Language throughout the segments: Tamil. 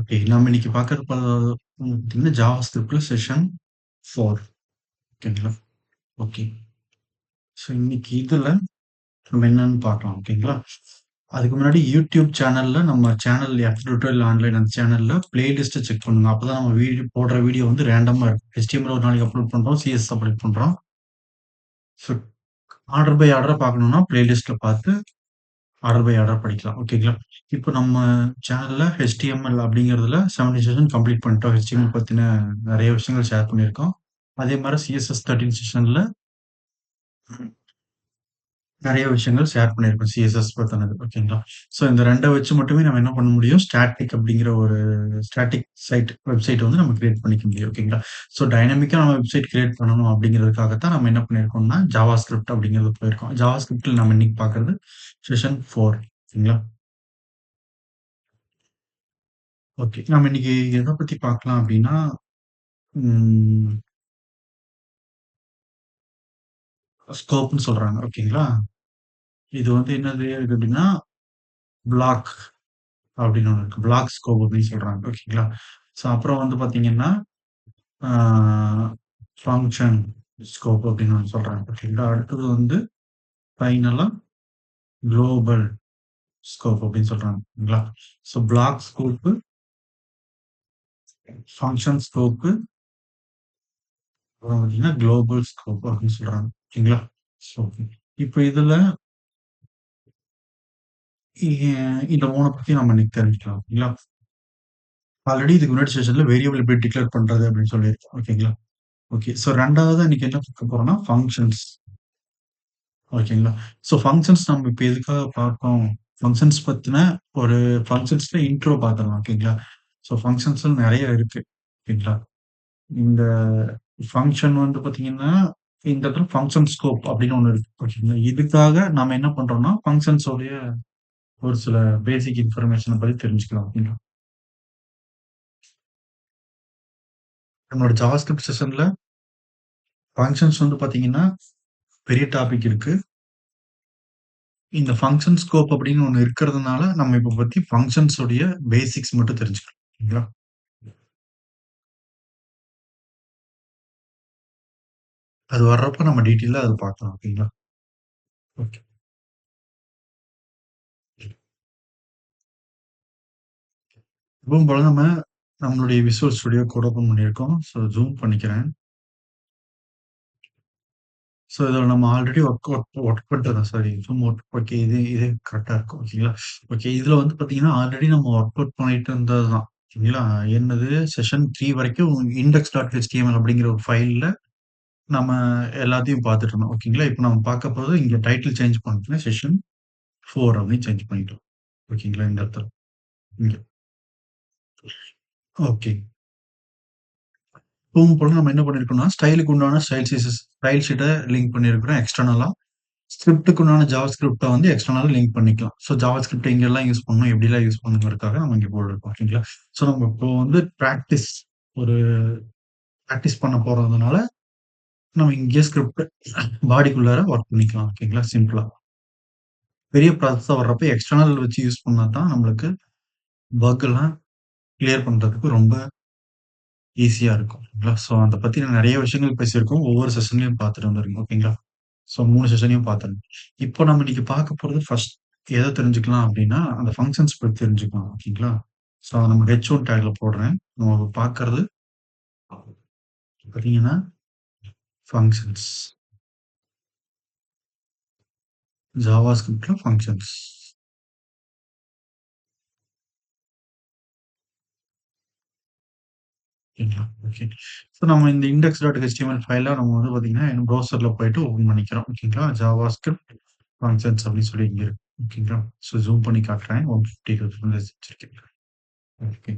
ஓகே. நாம இன்னைக்கு பார்க்கறது பார்த்தீங்கன்னா, ஜாவா ஸ்கிரிப்ட்ல செஷன் 4 ஓகேங்களா? ஓகே. ஸோ இன்னைக்கு இதுல நம்ம என்னன்னு பார்க்கலாம். ஓகேங்களா? அதுக்கு முன்னாடி யூடியூப் சேனல்ல நம்ம சேனல் எஃப் டியூட்டோரியல் ஆன்லைன் அந்த சேனல்ல பிளேலிஸ்ட்ட செக் பண்ணுங்க. அப்பதான் நம்ம போடுற வீடியோ வந்து ரேண்டமா இருக்கும். HTML ஒரு நாளைக்கு அப்லோட் பண்றோம். CSS அப்லோட் பண்றோம். ஸோ ஆர்டர் பை ஆர்டரா பார்க்கணும்னா பிளேலிஸ்ட்ல பார்த்து ஆர்டர் பை ஆர்டரா படிக்கலாம். ஓகேங்களா? இப்போ நம்ம சேனல்ல HTML அப்படிங்கிறதுல 70 செஷன் கம்ப்ளீட் பண்ணிட்டோம். HTML பத்தின நெறைய விஷயங்கள் ஷேர் பண்ணியிருக்கோம். அதே மாரி CSS 13 செஷன்ல நெறைய விஷயங்கள் ஷேர் பண்ணியிருக்கோம். CSS பத்தினது. ஓகேங்களா? ஸோ இந்த 2 வச்சு மட்டுமே நம்ம என்ன பண்ண முடியும்? ஸ்டாட்டிக் அப்படிங்கிற ஒரு ஸ்டாட்டிக் வெப்சைட் வந்து நம்ம கிரியேட் பண்ணிக்க முடியும். ஓகேங்களா? ஸோ டைனமிக்கா நம்ம வெப்சைட் கிரியேட் பண்ணணும் அப்படிங்கிறதுக்காக தான் நம்ம என்ன பண்ணியிருக்கோம்னா, ஜாவாஸ்கிரிப்ட் அப்படிங்கிறது போயிருக்கோம். ஜாவாஸ்கிரிப்ட்ல நம்ம இன்னைக்கு பார்க்கிறது செஷன் 4 ஓகேங்களா? ஓகே. நம்ம இன்னைக்கு எத பத்தி பார்க்கலாம் அப்டின்னா, ம் ஸ்கோப்ன்னு சொல்றாங்க. ஓகேங்களா? இது வந்து என்னது அப்டின்னா, பிளாக் அப்டின்னு ஒண்ணு இருக்கு. பிளாக் ஸ்கோப் அப்டின்னு சொல்றாங்க. ஓகேங்களா? ஸோ அப்புறம் வந்து பார்த்தீங்கன்னா, ஆ ஃபங்ஷன் ஸ்கோப் அப்டின்னு ஒண்ணு சொல்றாங்க. ஓகேங்களா? அடுத்தது வந்து ஃபைனலா குளோபல் ஸ்கோப் அப்டின்னு சொல்றாங்க. ஓகேங்களா? So block scope, function scope, அப்புறம் பார்த்தீங்கன்னா, குளோபல் ஸ்கோப் அப்டின்னு சொல்றாங்க. ஓகேங்களா? ஸோ இப்ப இதுல இ இந்த 3 பத்தி நம்ம இன்னைக்கு தெரிஞ்சுக்கலாம். ஓகேங்களா? ஆல்ரெடி இதுக்கு முன்னாடி செஷன்ல வேரியபிள் எப்படி டிக்ளேர் பண்றது அப்படின்னு சொல்லியிருக்கோம். ஓகேங்களா? ஓகே. ஸோ 2வதா இன்னைக்கு என்ன பார்க்க போறோம்னா, ஃபங்ஷன்ஸ். ஓகேங்களா? ஸோ ஃபங்ஷன்ஸ் நம்ம இப்ப எதுக்காக பார்த்தோம்? ஃபங்ஷன்ஸ் பத்தின ஒரு ஃபங்ஷன்ஸ்ல இன்ட்ரோ பார்த்துடலாம். ஓகேங்களா? ஸோ ஃபங்ஷன்ஸ்ல நெறைய இருக்கு. ஓகேங்களா? இந்த ஃபங்ஷன் வந்து பார்த்தீங்கன்னா, இந்த இடத்துல ஃபங்ஷன் ஸ்கோப் அப்படின்னு ஒண்ணு இருக்கு. ஓகேங்களா? இதுக்காக நாம என்ன பண்றோம்னா, ஃபங்ஷன்ஸ் உடைய ஒரு சில பேசிக் இன்ஃபர்மேஷன பத்தி தெரிஞ்சுக்கலாம். ஓகேங்களா? நம்மளோட ஜாவாஸ்கிரிப்ட் செஷன்ல ஃபங்ஷன்ஸ் வந்து பார்த்தீங்கன்னா, பெரிய டாபிக் இருக்கு. இந்த ஃபங்ஷன் ஸ்கோப் அப்படின்னு ஒண்ணு இருக்கிறதுனால, நம்ம இப்ப பத்தி ஃபங்ஷன்ஸ் உடைய பேசிக்ஸ் மட்டும் தெரிஞ்சுக்கலாம். ஓகேங்களா? அது வர்றப்ப நம்ம டீட்டெயிலா அத பார்க்கலாம். ஓகேங்களா? ஓகே. எப்பவும் போல நம்ம நம்மளுடைய விசுவல் ஸ்டுடியோ கோட் ஓப்பன் பண்ணியிருக்கோம். ஸோ ஜூம் பண்ணிக்கிறேன். ஸோ இதில நம்ம ஆல்ரெடி ஒர்க் பண்றதா சாரி ஜூம் அவுட் ஓகே இது கரெக்ட்டா இருக்கும். ஓகேங்களா? ஓகே. இதில வந்து பார்த்தீங்கன்னா, ஆல்ரெடி நம்ம ஒர்க் அவுட் பண்ணிட்டு இருந்தது தான். ஓகேங்களா? என்னது செஷன் 3 வரைக்கும் index.html அப்படிங்கிற ஒரு ஃபைல்ல நம்ம எல்லாத்தையும் பார்த்துட்டு இருந்தோம். ஓகேங்களா? இப்ப நம்ம பார்க்க போறது இங்க டைட்டில் சேஞ்ச் பண்ணிட்டு செஷன் 4 அப்படின்னு சேஞ்ச் பண்ணிட்டோம். ஓகேங்களா? இந்த இடத்துல. இங்க. ஓகே. எப்பவும் போல நம்ம என்ன பண்ணியிருக்கோம்னா, ஸ்டைலுக்கு உண்டான ஸ்டைல் ஷீட்ட லிங்க் பண்ணியிருக்கிறோம் எக்ஸ்டர்னலா. ஸ்கிரிப்ட்க்கு உண்டான ஜாவாஸ்கிரிப்ட்ட வந்து எக்ஸ்டர்னலா லிங்க் பண்ணிக்கலாம். ஸோ ஜாவாஸ்கிரிப்ட் எங்கெல்லாம் யூஸ் பண்ணணும், எப்படிலாம் யூஸ் பண்ணணுங்கிறதுக்காக நம்ம இங்க போட்டிருக்கோம். ஓகேங்களா? ஸோ நம்ம இப்போ வந்து ஒரு பிராக்டிஸ் பண்ண போறதுனால, நம்ம இங்கேயே ஸ்கிரிப்ட் பாடிக்குள்ளார ஒர்க் பண்ணிக்கலாம். ஓகேங்களா? சிம்பிளா. பெரிய ப்ராசஸா வர்றப்ப எக்ஸ்டர்னல் வச்சு யூஸ் பண்ணா தான் நம்மளுக்கு பக் எல்லாம் கிளியர் பண்றதுக்கு ரொம்ப ஈஸியா இருக்கும். ஓகேங்களா? ஸோ அத பத்தின நெறைய விஷயங்கள் பேசியிருக்கோம். ஒவ்வொரு செஷன்லயும் பார்த்துட்டு வந்திருக்கோம். ஓகேங்களா? ஸோ 3 செஷனையும் பார்த்துருங்க. இப்போ நம்ம இன்னைக்கு பார்க்க போறது ஃபர்ஸ்ட் எத தெரிஞ்சுக்கலாம் அப்டின்னா, அந்த ஃபங்ஷன்ஸ் பத்தி தெரிஞ்சுக்கலாம். ஓகேங்களா? ஸோ அத நம்ம H1 டேக்ல போடுறேன். நம்ம பார்க்கறது பார்த்தீங்கன்னா, ஃபங்ஷன்ஸ். ஜாவாஸ்கிரிப்ட்ல ஃபங்ஷன்ஸ். ஓகேங்களா? ஓகே. ஸோ நம்ம இந்த index.html ஃபைல நம்ம வந்து பார்த்தீங்கன்னா, ப்ரௌசர்ல போயிட்டு ஓப்பன் பண்ணிக்கிறோம். ஓகேங்களா? ஜாவாஸ்கிரிப்ட் ஃபங்ஷன்ஸ் அப்டின்னு சொல்லி இங்க இருக்கு. ஓகேங்களா? ஸோ ஜூம் பண்ணி காட்டுறேன். 150 வச்சிருக்கேன். ஓகே.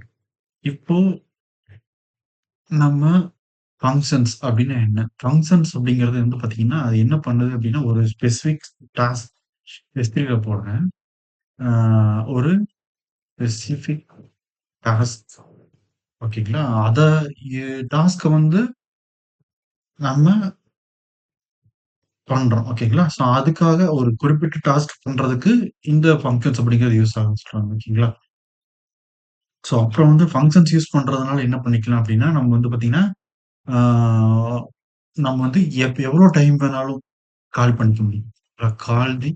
இப்போ நம்ம ஃபங்ஷன்ஸ் அப்டின்னா என்ன? ஃபங்ஷன்ஸ் அப்டிங்கிறது வந்து பார்த்தீங்கன்னா, அது என்ன பண்ணுது அப்டின்னா, ஒரு ஸ்பெசிஃபிக் டாஸ்க் S3ல போடுறேன். ஆ ஒரு ஸ்பெசிஃபிக் டாஸ்க் ஓகேங்களா? அத டாஸ்க்க வந்து நம்ம பண்றோம். ஓகேங்களா? ஸோ அதுக்காக ஒரு குறிப்பிட்ட டாஸ்க் பண்றதுக்கு இந்த ஃபங்ஷன்ஸ் அப்படிங்கிறது யூஸ் ஆகும்ன்னு சொல்றாங்க. ஓகேங்களா? ஸோ அப்புறம் வந்து ஃபங்ஷன்ஸ் யூஸ் பண்றதுனால என்ன பண்ணிக்கலாம் அப்படின்னா, நம்ம வந்து பார்த்தீங்கன்னா, ஆ நம்ம வந்து எவ்வளோ டைம் வேணாலும் கால் பண்ணிக்க முடியும். கால் தி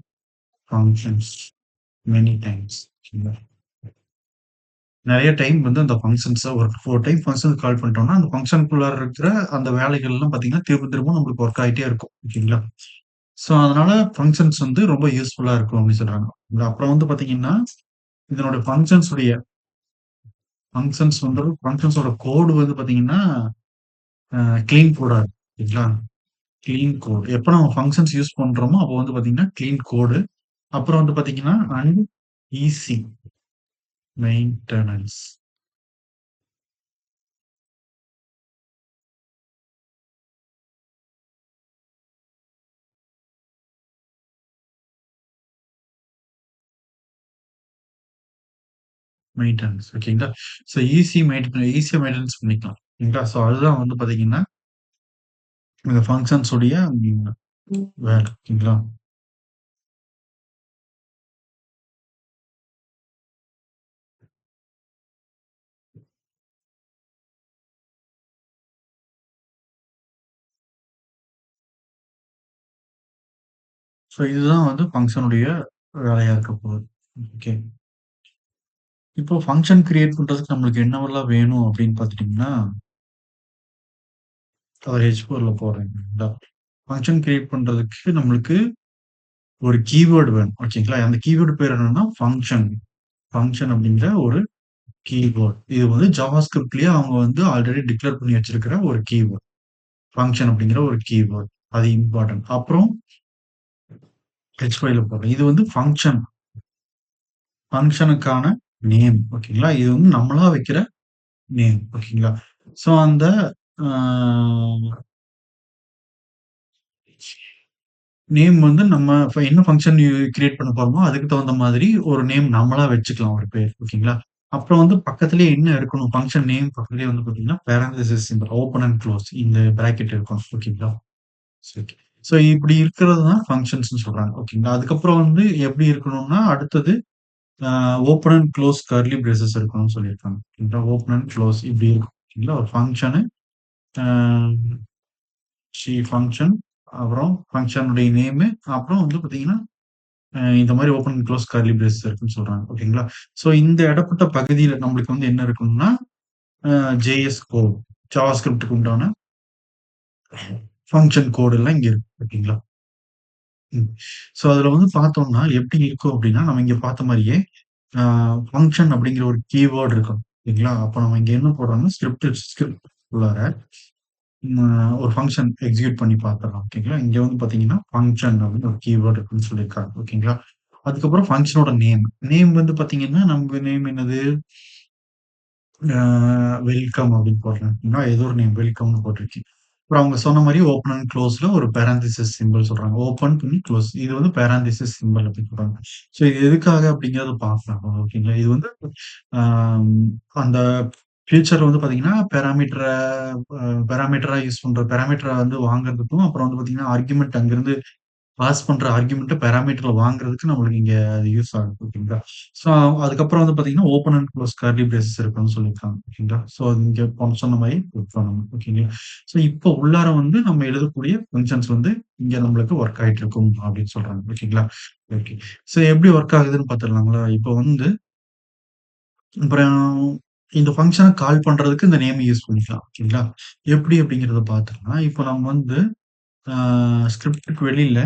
ஃபங்ஷன்ஸ் மெனி டைம்ஸ். நெறைய டைம் வந்து அந்த ஃபங்ஷன்ஸ ஒரு 4 டைம் ஃபங்ஷனுக்கு கால் பண்ணிட்டோம்னா, அந்த ஃபங்ஷனுக்குள்ளார இருக்கிற அந்த வேலைகள்லாம் பார்த்தீங்கன்னா, திரும்ப திரும்ப நம்மளுக்கு ஒர்க் ஆயிட்டே இருக்கும். ஓகேங்களா? ஸோ, அதனால ஃபங்ஷன்ஸ் வந்து ரொம்ப யூஸ்ஃபுல்லா இருக்கும் அப்படின்னு சொல்றாங்க. அப்புறம் வந்து பார்த்தீங்கன்னா, இதனுடைய ஃபங்ஷன்ஸோட கோடு வந்து பார்த்தீங்கன்னா, அ கிளீன் கோடா இருக்கும். ஓகேங்களா? Clean code. எப்ப நம்ம ஃபங்ஷன்ஸ் யூஸ் பண்றோமோ, அப்போ வந்து பார்த்தீங்கன்னா, கிளீன் கோடு. அப்புறம் வந்து பார்த்தீங்கன்னா, அண்ட் ஈஸி மெயின்டனன்ஸ். மெயின்டனன்ஸ் ஓகேங்களா? ஸோ ஈஸியா மெயின்டனன்ஸ் பண்ணிக்கலாம். ஓகேங்களா? ஸோ அதுதான் வந்து பார்த்தீங்கன்னா, இந்த ஃபங்ஷன்ஸ் உடைய வேலை. ஓகேங்களா? ஸோ இதுதான் வந்து ஃபங்ஷனுடைய வேலையா இருக்க போகுது. ஓகே. இப்போ ஃபங்ஷன் கிரியேட் பண்றதுக்கு நம்மளுக்கு என்னவெல்லாம் வேணும் அப்படின்னு பார்த்துட்டீங்கன்னா, ஒரு H4ல போடுறேங்களா? ஃபங்ஷன் கிரியேட் பண்றதுக்கு நம்மளுக்கு ஒரு கீவேர்ட் வேணும். ஓகேங்களா? அந்த கீவேர்ட் பேர் என்னன்னா ஃபங்ஷன். ஃபங்ஷன் அப்படிங்கிற ஒரு கீவேர்ட். இது வந்து ஜாவாஸ்கிரிப்ட்லயே அவங்க வந்து ஆல்ரெடி டிக்ளேர் பண்ணி வச்சிருக்கிற ஒரு கீவேர்ட். ஃபங்ஷன் அப்படிங்கிற ஒரு கீவேர்ட். அது இம்பார்ட்டன்ட். அப்புறம் H5ல போடுறேன். இது வந்து ஃபங்ஷனுக்கான நேம். ஓகேங்களா? இது வந்து நம்மளா வைக்கிற நேம். ஓகேங்களா? ஸோ அந்த ஆ நேம் வந்து நம்ம என்ன ஃபங்ஷன் கிரியேட் பண்ண போறோமோ, அதுக்கு தகுந்த மாதிரி ஒரு நேம் நம்மளா வச்சுக்கலாம் ஒரு பேர். ஓகேங்களா? அப்புறம் வந்து பக்கத்திலேயே என்ன இருக்கணும், ஃபங்ஷன் நேம் பக்கத்திலேயே வந்து பார்த்தீங்கன்னா, parenthesis symbol open and close இந்த பிராக்கெட் இருக்கணும். ஓகேங்களா? சரி. ஸோ இப்படி இருக்கிறது தான் ஃபங்ஷன்ஸ்ன்னு சொல்றாங்க. ஓகேங்களா? அதுக்கப்புறம் வந்து எப்படி இருக்கணும்னா, அடுத்தது அ open and close curly braces இருக்கணும்னு சொல்லியிருக்காங்க. ஓகேங்களா? ஓப்பன் அண்ட் குளோஸ் இப்படி இருக்கும். ஓகேங்களா? ஒரு ஃபங்ஷனு அ ஃபங்ஷன் அப்புறம் ஃபங்ஷனுடைய நேமு அப்புறம் வந்து பார்த்தீங்கன்னா இந்த மாரி open and close curly brace இருக்குன்னு சொல்றாங்க. ஓகேங்களா? ஸோ இந்த இடப்பட்ட பகுதியில நம்மளுக்கு வந்து என்ன இருக்கணும்னா, ஜேஎஸ் கோட், ஜாவாஸ்கிரிப்ட்க்கு உண்டான ஃபங்ஷன் கோட் எல்லாம் இங்க இருக்கு. ஓகேங்களா? ம். ஸோ அதுல வந்து பார்த்தோம்னா, எப்படி இருக்கும் அப்படின்னா, நம்ம இங்க பார்த்த மாரியே ஆ ஃபங்ஷன் அப்படிங்கிற ஒரு கீவேர்ட் இருக்கும். ஓகேங்களா? அப்ப நம்ம இங்க என்ன போடுறோம்னா, ஸ்கிரிப்ட் உள்ளார ஒரு ஃபங்ஷன் எக்ஸிக்யூட் பண்ணி பார்த்துறலாம். ஓகேங்களா? இங்க வந்து பார்த்தீங்கன்னா, ஃபங்ஷன் அப்படின்னு ஒரு கீவேர்ட் இருக்குன்னு சொல்லியிருக்காங்க. ஓகேங்களா? அதுக்கப்புறம் ஃபங்ஷனோட நேம். நேம் வந்து பார்த்தீங்கன்னா, நம்ம நேம் என்னது? ஆ வெல்கம் அப்படின்னு போடுறேன். நான் ஏதோ ஒரு நேம் வெல்கம்னு போட்டிருக்கேன். அப்புறம் அவங்க சொன்ன மாரி ஓப்பன் அண்ட் குளோஸ்ல ஒரு பேராந்திசிஸ் சிம்பல் சொல்றாங்க. ஓப்பன் பண்ணி குளோஸ். இது வந்து பேராந்திசிஸ் சிம்பல் அப்படின்னு சொல்றாங்க. ஸோ இது எதுக்காக அப்படிங்கிறத பார்க்கலாம். ஓகேங்களா? இது வந்து ஆம் அந்த ஃபியூச்சர்ல வந்து பார்த்தீங்கன்னா, பேராமீட்டரா யூஸ் பண்ற பேராமீட்டர வந்து வாங்குறதுக்கும், அப்புறம் வந்து பார்த்தீங்கன்னா, ஆர்குமென்ட் அங்கிருந்து பாஸ் பண்ற ஆர்குமென்ட்ட பாராமீட்டர்ல வாங்குறதுக்கு நம்மளுக்கு இங்க அது யூஸ் ஆகுது. ஓகேங்களா? ஸோ அதுக்கப்புறம் வந்து பார்த்தீங்கன்னா, open and close curly braces இருக்குன்னு சொல்லியிருக்காங்க. ஓகேங்களா? ஸோ இங்க சொன்ன மாரி பண்ணணும். ஓகேங்களா? ஸோ இப்போ உள்ளார வந்து நம்ம எழுதக்கூடிய ஃபங்ஷன்ஸ் வந்து இங்க நம்மளுக்கு ஒர்க் ஆயிட்டு இருக்கும் அப்படின்னு சொல்றாங்க. ஓகேங்களா? ஓகே. ஸோ எப்படி ஒர்க் ஆகுதுன்னு பார்த்துடலாங்களா? இப்போ வந்து அப்புறம் இந்த ஃபங்ஷன கால் பண்றதுக்கு இந்த நேம் யூஸ் பண்ணிக்கலாம். ஓகேங்களா? எப்படி அப்படிங்கிறத பார்த்துடலாம். இப்போ நம்ம வந்து ஆ ஸ்கிரிப்ட்க்கு வெளியில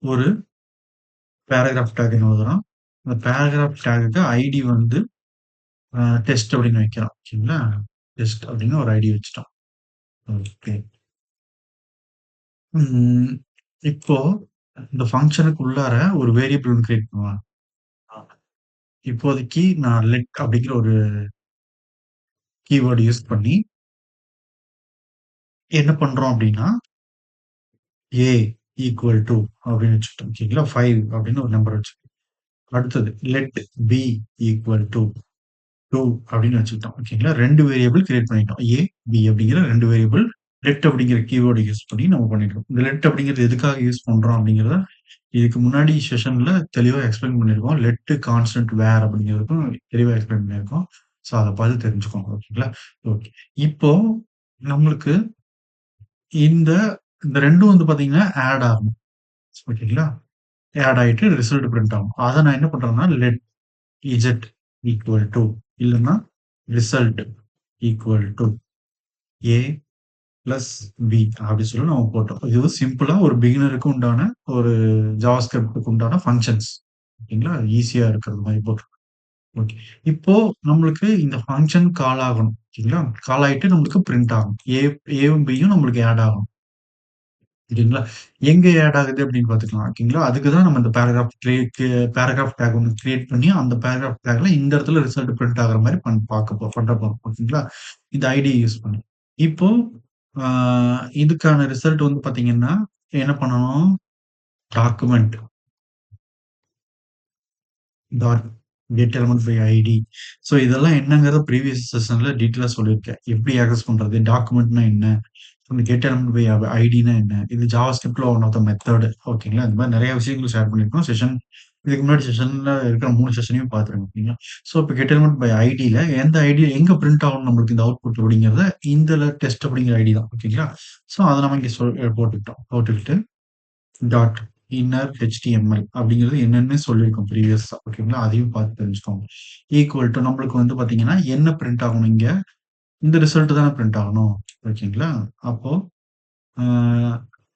ஒரு பேராகிராஃப் டேக்ன்னு எழுதுறோம். அந்த பேராகிராஃப் டேகுக்கு ஐடி வந்து டெஸ்ட் அப்படின்னு வைக்கிறோம். ஓகேங்களா? டெஸ்ட் அப்படின்னு ஒரு ஐடி வச்சுட்டோம். ஓகே. ம். இப்போ இந்த ஃபங்ஷனுக்கு உள்ளார ஒரு வேரியபிள் ஒண்ணு கிரியேட் பண்ணுவாங்க. ஆ. இப்போதைக்கு நான் லெட் அப்படிங்கிற ஒரு கீவேர்ட் யூஸ் பண்ணி என்ன பண்றோம் அப்படின்னா, ஏ ஈக்குவல் டூ அப்படின்னு வச்சுட்டோம். ஓகேங்களா? 5 அப்படின்னு ஒரு நம்பர் வச்சுக்கோங்க. அடுத்தது லெட் பி ஈக்குவல் டூ 2 அப்படின்னு வச்சுக்கிட்டோம். ஓகேங்களா? 2 வேரியபிள் கிரியேட் பண்ணிட்டோம். ஏ, பி அப்படிங்கிற 2 வேரியபிள் லெட் அப்படிங்கிற கீவேர்ட் யூஸ் பண்ணி நம்ம பண்ணிட்டோம். இந்த லெட் அப்படிங்கிறது எதுக்காக யூஸ் பண்றோம் அப்படிங்கிறத இதுக்கு முன்னாடி செஷன்ல தெளிவா எக்ஸ்பிளைன் பண்ணியிருக்கோம். லெட் கான்ஸ்டன்ட் வேர் அப்படிங்கிறதுக்கும் தெளிவா எக்ஸ்பிளைன் பண்ணியிருக்கோம். ஸோ அத பார்த்து தெரிஞ்சுக்கோங்க. ஓகேங்களா? ஓகே. இப்போ நம்மளுக்கு இந்த இந்த 2ம் வந்து பார்த்தீங்கன்னா, ஆட் ஆகணும். ஓகேங்களா? ஆட் ஆயிட்டு ரிசல்ட் பிரிண்ட் ஆகும். அத நான் என்ன பண்றேன்னா, லெட் இசட் ஈக்குவல் டூ இல்லன்னா result equal to A plus B அப்படி சொல்லி நம்ம போட்டோம். இது சிம்பிளா ஒரு பிகினருக்கு உண்டான ஒரு ஜாவாஸ்கிரிப்ட்க்கு உண்டான ஃபங்ஷன்ஸ். ஓகேங்களா? ஈஸியா இருக்கிறது மாரி போட்டுருக்கோம். ஓகே. இப்போ நம்மளுக்கு இந்த ஃபங்ஷன் கால் ஆகணும். ஓகேங்களா? கால் ஆயிட்டு நம்மளுக்கு பிரிண்ட் ஆகணும். ஏவும் பியும் நம்மளுக்கு ஆட் ஆகணும். ஓகேங்களா? எங்க ஆட் ஆகுது அப்படின்னு பார்த்துக்கலாம். ஓகேங்களா? அதுக்கு தான் நம்ம இந்த பேராகிராஃப் டேக் ஒண்ணு கிரியேட் பண்ணி, அந்த பேராகிராஃப் டேக்ல இந்த இடத்துல ரிசல்ட் பிரிண்ட் ஆகுற மாரி பண்ண போறோம். ஓகேங்களா? இந்த ஐடி யூஸ் பண்ணி. இப்போ ஆ இதுக்கான ரிசல்ட் வந்து பார்த்தீங்கன்னா, என்ன பண்ணணும்? Document dot get element by ID. So இதெல்லாம் என்னங்கிறத ப்ரீவியஸ் செஷன்ல டீட்டெயிலா சொல்லியிருக்கேன். எப்படி ஆக்சஸ் பண்றது? டாக்குமெண்ட்னா என்ன? அந்த கெட் எலிமெண்ட் பை ஐடினா என்ன? இது ஜாவாஸ்கிரிப்ட்ல ஒன் ஆஃப் த மெத்தட். ஓகேங்களா? இந்த மாரி நெறைய விஷயங்கள் ஷேர் பண்ணியிருக்கோம். இதுக்கு முன்னாடி செஷன்ல இருக்கிற 3 செஷனையும் பார்த்துருங்க. ஓகேங்களா? ஸோ இப்ப கெட் எலிமெண்ட் பை ஐடில எந்த ஐடி எங்க பிரிண்ட் ஆகும் நம்மளுக்கு இந்த அவுட்புட் அப்படிங்கிறத இந்தல டெஸ்ட் அப்படிங்கிற ஐடி தான். ஓகேங்களா? ஸோ அத நம்ம இங்க போட்டுக்கிட்டோம். போட்டுக்கிட்டு டாட் இன்னர் HTML அப்படிங்கிறது என்னன்னு சொல்லியிருக்கோம் ப்ரீவியஸா. ஓகேங்களா? அதையும் பார்த்து தெரிஞ்சுக்கோங்க. ஈக்குவல் டூ நம்மளுக்கு வந்து பார்த்தீங்கன்னா, என்ன பிரிண்ட் ஆகணும் இங்க? இந்த ரிசல்ட் தானே பிரிண்ட் ஆகணும். ஓகேங்களா? அப்போ ஆ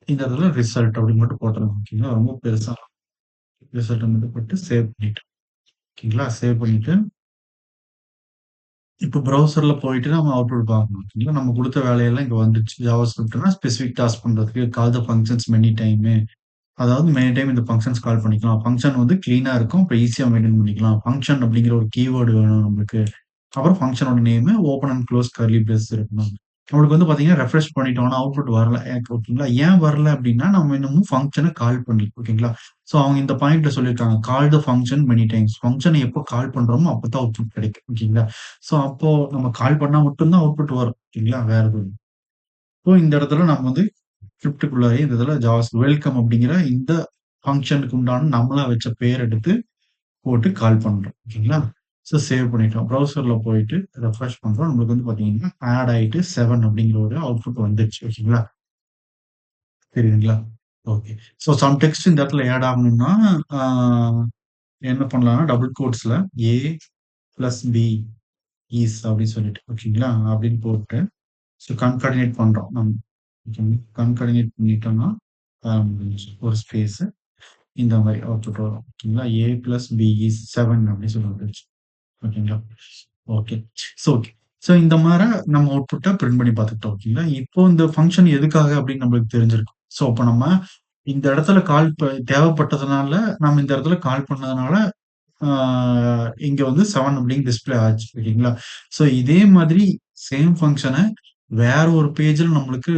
இந்த இடத்துல ரிசல்ட் அப்படின்னு மட்டும் போட்டுறணும். ஓகேங்களா? ரொம்ப பெருசா ரிசல்ட் மட்டும் போட்டு சேவ் பண்ணிட்டோம். ஓகேங்களா? சேவ் பண்ணிட்டு, இப்போ ப்ரௌசர்ல போயிட்டு நம்ம அவுட்புட் பார்க்கணும். ஓகேங்களா? நம்ம குடுத்த வேலையெல்லாம் இங்க வந்துருச்சு. ஜாவாஸ்கிரிப்ட்னா ஸ்பெசிஃபிக் டாஸ்க் பண்றதுக்கு கால் த ஃபங்ஷன்ஸ் மெனி டைமு. அதாவது மெனி டைம் இந்த ஃபங்ஷன்ஸ் கால் பண்ணிக்கலாம். ஃபங்ஷன் வந்து கிளீனா இருக்கும். அப்ப ஈஸியா மெயின்டெயின் பண்ணிக்கலாம். ஃபங்ஷன் அப்படிங்கிற ஒரு கீவேர்ட் வேணும் நம்மளுக்கு. அப்புறம் ஃபங்ஷனோட name, open and close curly brace இருக்கணும். நம்மளுக்கு வந்து பார்த்தீங்கன்னா, ரெஃப்ரெஷ் பண்ணிட்டோம்னா அவுட்புட் வரல. ஓகேங்களா? ஏன் வரல அப்டின்னா, நம்ம இன்னமும் ஃபங்ஷன கால் பண்ணல. ஓகேங்களா? ஸோ அவங்க இந்த பாயிண்ட்ல சொல்லியிருக்காங்க. கால் த ஃபங்ஷன் மெனி டைம்ஸ். ஃபங்ஷன எப்போ கால் பண்றோமோ, அப்பதான் அவுட்புட் கிடைக்கும். ஓகேங்களா? ஸோ அப்போ நம்ம கால் பண்ணா மட்டும் தான் அவுட்புட் வரும். ஓகேங்களா? வேற எதுவும் இல்ல. இப்போ இந்த இடத்துல நம்ம வந்து ஸ்கிரிப்ட்டுக்குள்ளாரயே இந்த இதுல வெல்கம் அப்படிங்கிற இந்த ஃபங்ஷனுக்கு உண்டான நம்மளா வச்ச பேர் எடுத்து போட்டு கால் பண்றோம். ஓகேங்களா? ஸோ சேவ் பண்ணிட்டோம். ப்ரௌசர்ல போயிட்டு ரெஃப்ரெஷ் பண்றோம். நம்மளுக்கு வந்து பார்த்தீங்கன்னா, ஆட் ஆயிட்டு 7 அப்படிங்கிற ஒரு அவுட்புட் வந்துருச்சு. ஓகேங்களா? தெரியுதுங்களா? ஓகே. ஸோ சம் டெக்ஸ்ட் இந்த இடத்துல ஆட் ஆகணும்னா, ஆ என்ன பண்ணலாம்னா, டபுள் கோட்ஸ்ல ஏ பிளஸ் பி இஸ் அப்படின்னு சொல்லிட்டு, ஓகேங்களா? அப்படின்னு போட்டு, ஸோ கான்கார்டினேட் பண்றோம் நம்ம. ஓகேங்களா? கான்கார்டினேட் பண்ணிட்டோம்னா, முடிஞ்சுச்சு. ஒரு ஸ்பேஸ் இந்த மாரி அவுட்புட் வரும். ஓகேங்களா? ஏ பிளஸ் பி இஸ் 7 அப்படின்னு சொல்லி வந்துருச்சு. ஓகேங்களா? ஓகே. ஓகே. இந்த மார நம்ம அவுட்புட்ட பிரிண்ட் பண்ணி பார்த்துக்கிட்டோம். ஓகேங்களா? இப்போ இந்த ஃபங்ஷன் எதுக்காக அப்படின்னு நம்மளுக்கு தெரிஞ்சிருக்கும். அப்ப நம்ம இந்த இடத்துல கால் தேவைப்பட்டதுனால, நம்ம இந்த இடத்துல கால் பண்ணதுனால, ஆ இங்க வந்து 7 அப்படின்னு டிஸ்ப்ளே ஆச்சு. ஓகேங்களா? இதே மாதிரி சேம் ஃபங்ஷன வேற ஒரு பேஜ்ல நம்மளுக்கு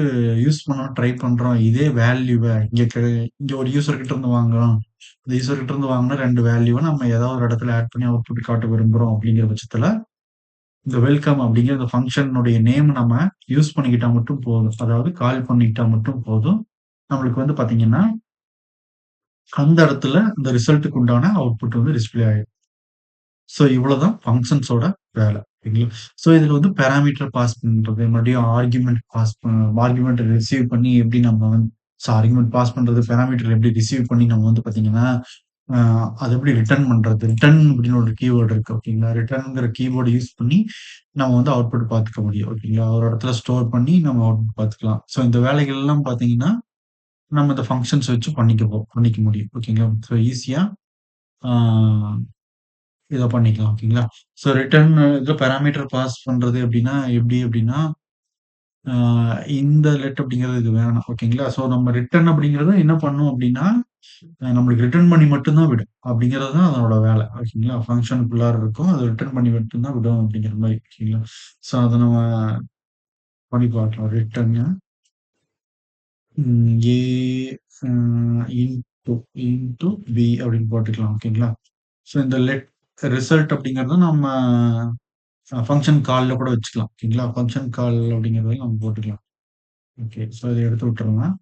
யூஸ் பண்ண ட்ரை பண்றோம். இதே வேல்யூவ இங்க ஒரு யூசர் கிட்ட இருந்து வாங்குறோம். இந்த யூசர் கிட்ட இருந்து வாங்குன 2 வேல்யூவ நம்ம ஏதாவது ஒரு இடத்துல ஆட் பண்ணி அவுட்புட் காட்ட விரும்புறோம் அப்படிங்கிற பட்சத்துல, இந்த வெல்கம் அப்படிங்கிற இந்த ஃபங்ஷனுடைய நேம் நம்ம யூஸ் பண்ணிக்கிட்டா மட்டும் போதும். அதாவது கால் பண்ணிக்கிட்டா மட்டும் போதும். நம்மளுக்கு வந்து பார்த்தீங்கன்னா, அந்த இடத்துல இந்த ரிசல்ட்க்கு உண்டான அவுட்புட் வந்து டிஸ்ப்ளே ஆயிடும். இவ்வளவுதான் ஃபங்ஷன்ஸோட வேலை. சரிங்களா? இதுல வந்து பாராமீட்டர் பாஸ் பண்றது, மறுபடியும் ஆர்குமென்ட் ரிசீவ் பண்ணி எப்படி நம்ம வந்து ஆர்குமென்ட் பாஸ் பண்றது, பாராமீட்டர் எப்படி ரிசீவ் பண்ணி நம்ம வந்து பார்த்தீங்கன்னா, அ அத எப்படி ரிட்டர்ன் பண்றது? ரிட்டர்ன் அப்படின்னு ஒரு கீவேர்ட் இருக்கு. ஓகேங்களா? ரிட்டர்ன்ங்கிற கீவேர்ட் யூஸ் பண்ணி நம்ம வந்து அவுட்புட் பார்த்துக்க முடியும். ஓகேங்களா? ஒரு இடத்துல ஸ்டோர் பண்ணி நம்ம அவுட்புட் பார்த்துக்கலாம். இந்த வேலைகள் எல்லாம் பார்த்தீங்கன்னா, நம்ம இந்த ஃபங்ஷன்ஸ் வச்சு பண்ணிக்க முடியும். ஓகேங்களா? ஈஸியா ஆ இத பண்ணிக்கலாம். ஓகேங்களா? ரிட்டர்ன் இதுல பாராமீட்டர் பாஸ் பண்றது அப்டின்னா, எப்படி அப்டின்னா, ஆ இந்த லெட் அப்படிங்கிறது இது வேணாம். ஓகேங்களா? நம்ம ரிட்டர்ன் அப்படிங்கிறது என்ன பண்ணும் அப்டின்னா, நம்மளுக்கு ரிட்டர்ன் பண்ணி மட்டும் தான் விடும். அப்படிங்கிறது தான் அதனோட வேலை. ஓகேங்களா? ஃபங்ஷனுக்குள்ளார இருக்கும். அது ரிட்டர்ன் பண்ணி மட்டும் தான் விடும் அப்படிங்கிற மாரி. ஓகேங்களா? அத நம்ம பண்ணி பார்க்கலாம். ரிட்டர்னு ஏ அ இன்டூ இன்டூ பி அப்படின்னு போட்டுக்கலாம். ஓகேங்களா? இந்த ரிசல்ட் அப்படிங்கிறத நம்ம ஃபங்ஷன் கால்ல கூட வச்சுக்கலாம். ஓகேங்களா? ஃபங்ஷன் கால் அப்படிங்கிறதையும் நம்ம போட்டுக்கலாம். ஓகே. இத எடுத்து விட்டுறலாம்.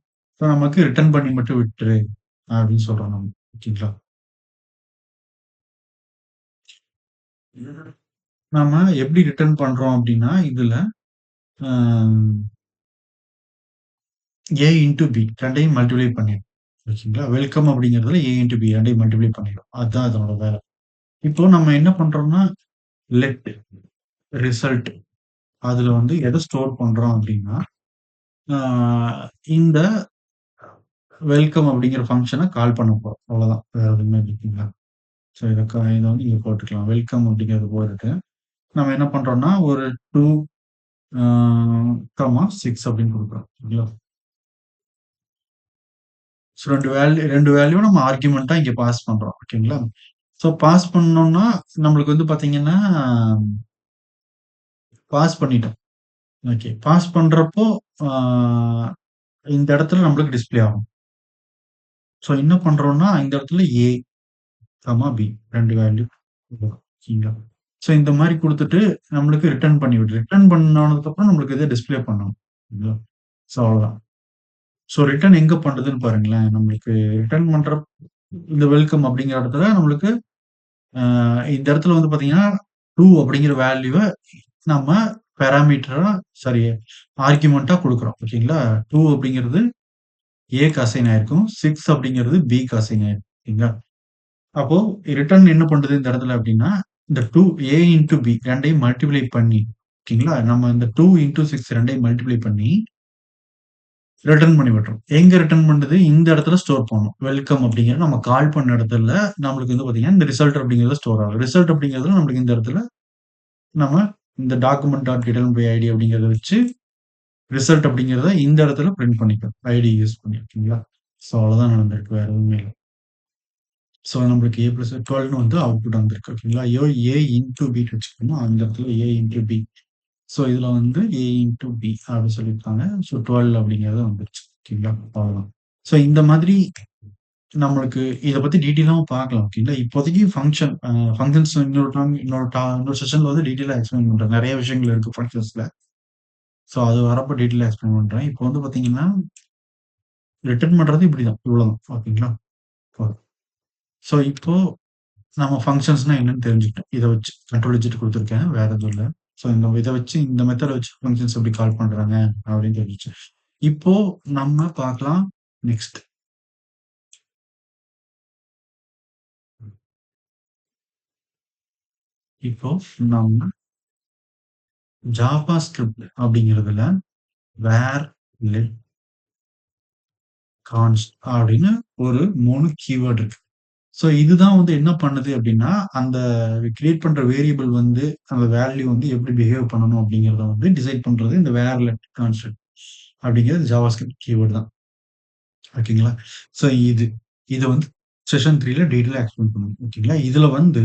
நமக்கு ரிட்டர்ன் பண்ணி மட்டும் விட்டுரு அப்படின்னு சொல்றோம் நம்ம. ஓகேங்களா? நாம எப்படி ரிட்டர்ன் பண்றோம் அப்படின்னா, இதுல அ ஏ இன்டு பி 2யும் மல்டிப்ளை பண்ணிரும். ஓகேங்களா? வெல்கம் அப்படிங்கிறதுல ஏ இன்டு பி 2யும் மல்டிப்ளை பண்ணிரும். அதுதான் அதனோட வேலை. இப்போ நம்ம என்ன பண்றோம்னா, லெட் ரிசல்ட் அதுல வந்து எத ஸ்டோர் பண்றோம் அப்படின்னா, ஆ இந்த வெல்கம் அப்படிங்கிற ஃபங்ஷன கால் பண்ண போறோம். அவ்வளவுதான். வேற எதுவுமே இல்லைங்களா? ஸோ இத வந்து இங்க போட்டுக்கலாம். வெல்கம் அப்படிங்கிறது போட்டுட்டு, நம்ம என்ன பண்றோம்னா, ஒரு 2 ஆ 6 அப்படின்னு குடுக்குறோம். சரிங்களா? ஸோ 2 வேல்யூ நம்ம ஆர்குமென்ட்டா இங்க பாஸ் பண்றோம். ஓகேங்களா? ஸோ பாஸ் பண்ணோம்னா, நம்மளுக்கு வந்து பாத்தீங்கன்னா, பாஸ் பண்ணிட்டோம். ஓகே. பாஸ் பண்றப்போ, ஆ இந்த இடத்துல நம்மளுக்கு டிஸ்ப்ளே ஆகும். ஸோ என்ன பண்றோம்னா, இந்த இடத்துல ஏ, பி 2 வேல்யூ ஓகேங்களா? ஸோ இந்த மாரி குடுத்துட்டு, நம்மளுக்கு ரிட்டர்ன் பண்ணி விட்டுரு. ரிட்டர்ன் பண்ணானதுக்கப்புறம் நம்மளுக்கு இத டிஸ்ப்ளே பண்ணணும். சரிங்களா? ஸோ அவ்வளோதான். ஸோ ரிட்டர்ன் எங்க பண்ணுதுன்னு பாருங்களேன். நம்மளுக்கு ரிட்டர்ன் பண்ற இந்த வெல்கம் அப்படிங்கிற இடத்துல நம்மளுக்கு அ இந்த இடத்துல வந்து பார்த்தீங்கன்னா, 2 அப்படிங்கிற வேல்யூவ நம்ம பாராமீட்டரா சாரி ஆர்குமென்ட்டா குடுக்குறோம். ஓகேங்களா? 2 அப்படிங்கிறது ஏக்கு அசைன் ஆயிருக்கும். 6 அப்படிங்கிறது பிக்கு அசைன் ஆயிருக்கும். ஓகேங்களா? அப்போ ரிட்டர்ன் என்ன பண்றது இந்த இடத்துல அப்படின்னா, இந்த 2 ஏ இன்டு பி 2யும் மல்டிப்ளை பண்ணி ஓகேங்களா? நம்ம இந்த 2 இன்டு 6 2யும் மல்டிப்ளை பண்ணி ரிட்டர்ன் பண்ணி விட்டுரும். எங்க ரிட்டர்ன் பண்றது? இந்த இடத்துல ஸ்டோர் பண்ணணும். வெல்கம் அப்படிங்கிறது நம்ம கால் பண்ண இடத்துல நம்மளுக்கு வந்து பார்த்தீங்கன்னா, இந்த ரிசல்ட் அப்படிங்கிறது ஸ்டோர் ஆகும். ரிசல்ட் அப்படிங்கிறதுல நம்மளுக்கு இந்த இடத்துல நம்ம இந்த document dot get by ID அப்படிங்கிறத வச்சு ரிசல்ட் அப்படிங்கிறத இந்த இடத்துல பிரிண்ட் பண்ணிக்கலாம். ஐடி யூஸ் பண்ணி. ஓகேங்களா? ஸோ அவ்வளோதான் நடந்திருக்கு. வேற எதுவுமே இல்ல. ஸோ நம்மளுக்கு ஏ பிளஸ் 12ன்னு வந்து அவுட்புட் வந்திருக்கு. ஓகேங்களா? ஏ இன்டு பி வச்சுக்கணும். அந்த இடத்துல ஏ இன்டு பி. ஸோ இதுல வந்து ஏ இன்டு பி அப்படின்னு சொல்லியிருக்காங்க. ஸோ 12 அப்படிங்கிறது வந்துருச்சு. ஓகேங்களா? அவ்வளோதான். ஸோ இந்த மாதிரி நம்மளுக்கு இத பத்தி டீட்டெயிலாவும் பார்க்கலாம். ஓகேங்களா? இப்போதைக்கு ஃபங்ஷன்ஸ் இன்னொரு செஷன்ல வந்து டீட்டெயிலா எக்ஸ்பிளைன் பண்றேன். நெறைய விஷயங்கள் இருக்கு ஃபங்ஷன்ஸ்ல. ஸோ அது வரப்ப டீட்டெயிலா எக்ஸ்பிளைன் பண்றேன். இப்போ வந்து பார்த்தீங்கன்னா, ரிட்டர்ன் பண்றது இப்படிதான். இவ்வளோதான். ஓகேங்களா? ஸோ இப்போ நம்ம ஃபங்ஷன்ஸ்னா என்னன்னு தெரிஞ்சுக்கிட்டோம். இத வச்சு கண்ட்ரோல் டிஜிட் குடுத்துருக்கேன். வேற எதுவும் இல்ல. ஸோ இத வச்சு இந்த மெத்தட வச்சு ஃபங்ஷன்ஸ் எப்படி கால் பண்றாங்க அப்படின்னு தெரிஞ்சுச்சு. இப்போ நம்ம பார்க்கலாம் நெக்ஸ்ட். இப்போ நம்ம ஜாவா ஸ்கிரிப்ட் அப்படிங்கிறதுல வேர், லெட், கான்ஸ்ட் அப்படின்னு ஒரு 3 கீவேர்ட் இருக்கு. ஸோ இதுதான் வந்து என்ன பண்ணுது அப்படின்னா, அந்த கிரியேட் பண்ற வேரியபிள் வந்து அந்த வேல்யூ வந்து எப்படி பிஹேவ் பண்ணணும் அப்படிங்கிறத வந்து டிசைட் பண்றது இந்த வேர், லெட், கான்ஸ்ட் அப்படிங்கிறது ஜாவாஸ்கிரிப்ட் கீவேர்ட் தான். ஓகேங்களா? ஸோ இத வந்து செஷன் 3ல டீட்டெயிலா எக்ஸ்பிளைன் பண்ணுவோம். ஓகேங்களா? இதுல வந்து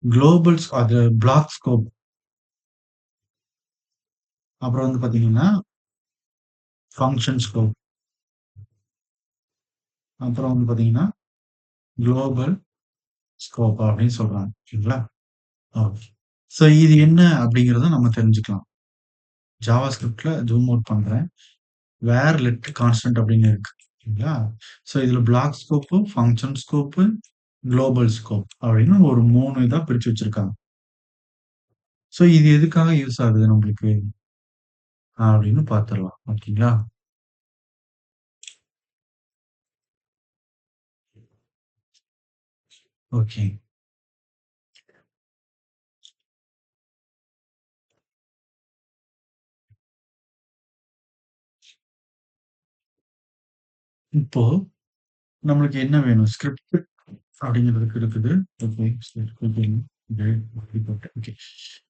குளோபல்ஸ் அது பிளாக் ஸ்கோப் அப்புறம் வந்து பார்த்தீங்கன்னா, ஃபங்ஷன் ஸ்கோப் அப்புறம் வந்து பார்த்தீங்கன்னா, குளோபல் ஸ்கோப் அப்படின்னு சொல்றாங்க. ஓகேங்களா? ஓகே. ஸோ இது என்ன அப்படிங்கிறத நம்ம தெரிஞ்சுக்கலாம். ஜாவாஸ்கிரிப்ட்ல ஜூம் அவுட் பண்றேன். வேர் லெட் கான்ஸ்டன்ட் அப்படின்னு இருக்கு. ஓகேங்களா? ஸோ இதுல block scope, function scope, global scope அப்படின்னு ஒரு 3 இதா பிரிச்சு வச்சிருக்காங்க. ஸோ இது எதுக்காக யூஸ் ஆகுது நம்மளுக்கு அப்படின்னு பார்த்துரலாம். ஓகேங்களா? ஓகே. இப்போ நம்மளுக்கு என்ன வேணும்? ஸ்கிரிப்ட் அப்படிங்கிறதுக்கு இருக்குது. ஓகே. ஓகே.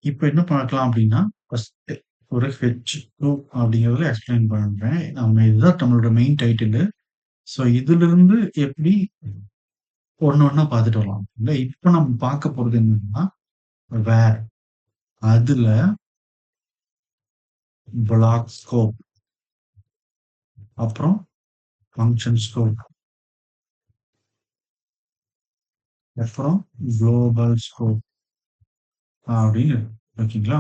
இப்ப என்ன பார்க்கலாம் அப்படின்னா, ஃபர்ஸ்ட் ஒரு H2 அப்படிங்கிறதுல எக்ஸ்பிளைன் பண்றேன். இதுதான் நம்மளோட மெயின் டைட்டிலு. ஸோ இதிலிருந்து எப்படி ஒண்ணு ஒண்ணா பார்த்துட்டு வரலாம். இல்ல இப்ப நம்ம பார்க்க போறது என்னன்னா, வேர் அதுல பிளாக் ஸ்கோப் அப்புறம் ஃபங்ஷன் ஸ்கோப் அப்புறம் குளோபல் ஸ்கோப் அப்படின்னு இருக்கு. ஓகேங்களா?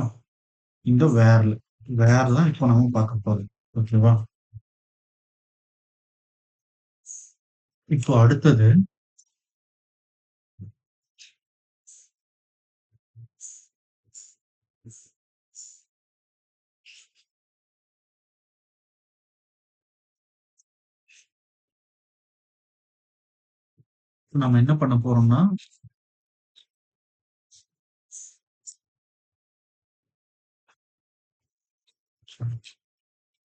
இந்த வேர்ல. வேர் தான் இப்போ நம்ம பார்க்க போறோம். ஓகேவா? இப்போ அடுத்தது, நம்ம என்ன பண்ண போறோம்னா,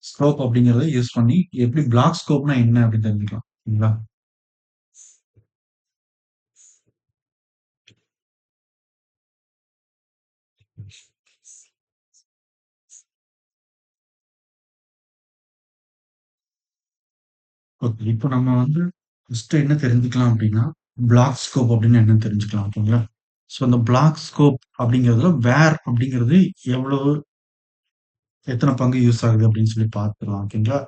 ஸ்கோப் அப்படிங்கிறத யூஸ் பண்ணி எப்படி பிளாக் ஸ்கோப்னா என்ன அப்படின்னு தெரிஞ்சுக்கலாம். சரிங்களா? ஓகே. இப்போ நம்ம வந்து ஃபர்ஸ்ட் என்ன தெரிஞ்சுக்கலாம் அப்படின்னா, பிளாக் ஸ்கோப் அப்படின்னு என்னன்னு தெரிஞ்சுக்கலாம். ஓகேங்களா? ஸோ அந்த பிளாக் ஸ்கோப் அப்படிங்கிறதுல வேர் அப்படிங்கிறது எவ்வளவு எத்தன பங்கு யூஸ் ஆகுது அப்படின்னு சொல்லி பார்த்துடலாம். ஓகேங்களா?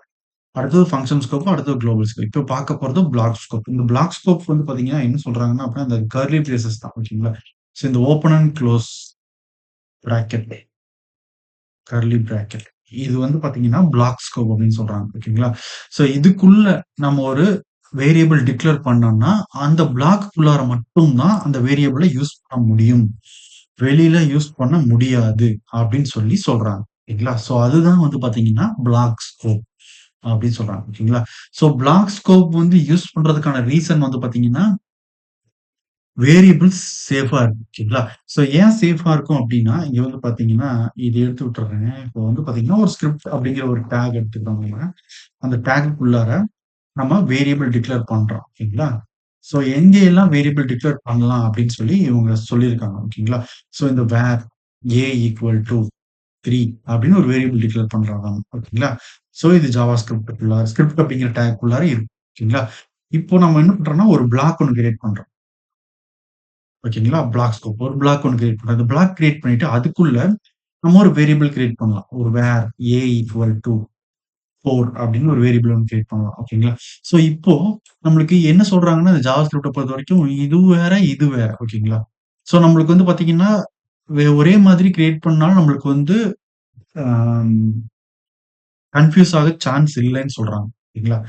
அடுத்தது ஃபங்ஷன் ஸ்கோப், அடுத்தது குளோபல் ஸ்கோப். இப்போ பார்க்க போறது பிளாக் ஸ்கோப். இந்த பிளாக் ஸ்கோப் வந்து பார்த்தீங்கன்னா, என்ன சொல்றாங்கன்னா அப்படின்னா, அந்த கர்லி பிரேசஸ் தான். ஓகேங்களா? ஸோ இந்த open and close bracket, curly bracket. இது வந்து பார்த்தீங்கன்னா, பிளாக் ஸ்கோப் அப்படின்னு சொல்றாங்க. ஓகேங்களா? ஸோ இதுக்குள்ள நம்ம ஒரு வேரியபிள் டிக்ளேர் பண்ணோம்னா, அந்த பிளாக்குள்ளார மட்டும் தான் அந்த வேரியபிள யூஸ் பண்ண முடியும். வெளியில யூஸ் பண்ண முடியாது அப்படின்னு சொல்லி சொல்றாங்க. ஓகேங்களா? ஸோ அதுதான் வந்து பார்த்தீங்கன்னா, பிளாக் ஸ்கோப் அப்படின்னு சொல்றாங்க. ஓகேங்களா? ஸோ பிளாக் ஸ்கோப் வந்து யூஸ் பண்றதுக்கான ரீசன் வந்து பார்த்தீங்கன்னா, வேரியபிள்ஸ் சேஃபா இருக்கு. ஓகேங்களா? ஸோ ஏன் சேஃபா இருக்கும் அப்டின்னா, இங்க வந்து பார்த்தீங்கன்னா, இது எடுத்து விட்டுர்றேங்க. இப்போ வந்து பார்த்தீங்கன்னா, ஒரு ஸ்கிரிப்ட் அப்படிங்கிற ஒரு டாக் எடுத்துக்கிறோம் நம்ம. அந்த டாக்குக்குள்ளார நம்ம வேரியபிள் டிக்ளேர் பண்றோம். ஓகேங்களா? ஸோ எங்கெல்லாம் வேரியபிள் டிக்ளேர் பண்ணலாம் அப்படின்னு சொல்லி இவங்க சொல்லியிருக்காங்க. ஓகேங்களா? ஸோ இந்த வேர் ஏ ஈக்குவல் டூ 3 அப்படின்னு ஒரு வேரியபிள் டிக்ளேர் பண்றாங்க. ஓகேங்களா? ஸோ இது ஜாவா ஸ்கிரிப்ட்க்குள்ளார ஸ்கிரிப்ட் அப்படிங்கிற டாக்குள்ளார இருக்கும். ஓகேங்களா? இப்போ நம்ம என்ன பண்றோம்னா, ஒரு பிளாக் ஒண்ணு கிரியேட் பண்றோம். ஓகேங்களா? Block scope. ஒரு பிளாக் ஒண்ணு கிரியேட் பண்றோம். அந்த பிளாக் கிரியேட் பண்ணிட்டு அதுக்குள்ள நம்ம ஒரு வேரியபிள் கிரியேட் பண்ணலாம். ஒரு வேர் ஏ ஈக்குவல் டூ 4 அப்படின்னு ஒரு வேரியபிள் ஒண்ணு கிரியேட் பண்ணலாம். ஓகேங்களா? ஸோ இப்போ நம்மளுக்கு என்ன சொல்றாங்கன்னா, இந்த ஜாவா ஸ்கிரிப்ட்ட பொறுத்தவரைக்கும் இது வேற, இது வேற. ஓகேங்களா? ஸோ நம்மளுக்கு வந்து பார்த்தீங்கன்னா, ஒரே மாதிரி கிரியேட் பண்ணாலும் நம்மளுக்கு வந்து அம் கன்ஃப்யூஸ் ஆக சான்ஸ் இல்லன்னு சொல்றாங்க. ஓகேங்களா?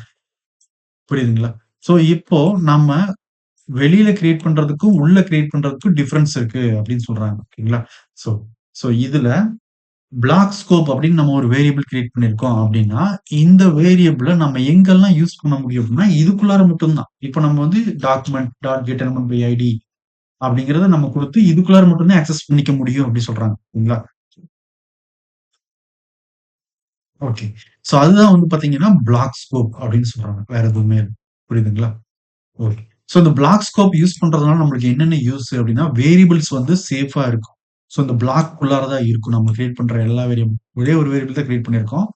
புரியுதுங்களா? ஸோ இப்போ நம்ம வெளியில கிரியேட் பண்றதுக்கும், உள்ள கிரியேட் பண்றதுக்கும் டிஃபரன்ஸ் இருக்கு அப்படின்னு சொல்றாங்க. ஓகேங்களா? ஸோ ஸோ இதுல பிளாக் ஸ்கோப் அப்படின்னு நம்ம ஒரு வேரியபிள் கிரியேட் பண்ணியிருக்கோம் அப்படின்னா, இந்த வேரியபிள நம்ம எங்கெல்லாம் யூஸ் பண்ண முடியும் அப்படின்னா, இதுக்குள்ளார மட்டும் தான். இப்ப நம்ம வந்து document dot get element by ID அப்படிங்கிறத நம்ம குடுத்து, இதுக்குள்ளார மட்டும் தான் ஆக்சஸ் பண்ணிக்க முடியும் அப்படி சொல்றாங்க. சரிங்களா? ஓகே. ஸோ அதுதான் வந்து பார்த்தீங்கன்னா, பிளாக் ஸ்கோப் அப்படின்னு சொல்றாங்க. வேற எதுவுமே இல்ல. புரியுதுங்களா? ஓகே. ஸோ இந்த பிளாக் ஸ்கோப் யூஸ் பண்றதுனால நம்மளுக்கு என்னென்ன யூஸ் அப்படின்னா, வேரியபிள்ஸ் வந்து சேஃபா இருக்கும். ஸோ இந்த பிளாக்குள்ளார தான் இருக்கும். நம்ம கிரியேட் பண்ற எல்லா வேரியபிள் ஒரே ஒரு வேரியபிள் தான் கிரியேட் பண்ணியிருக்கோம்.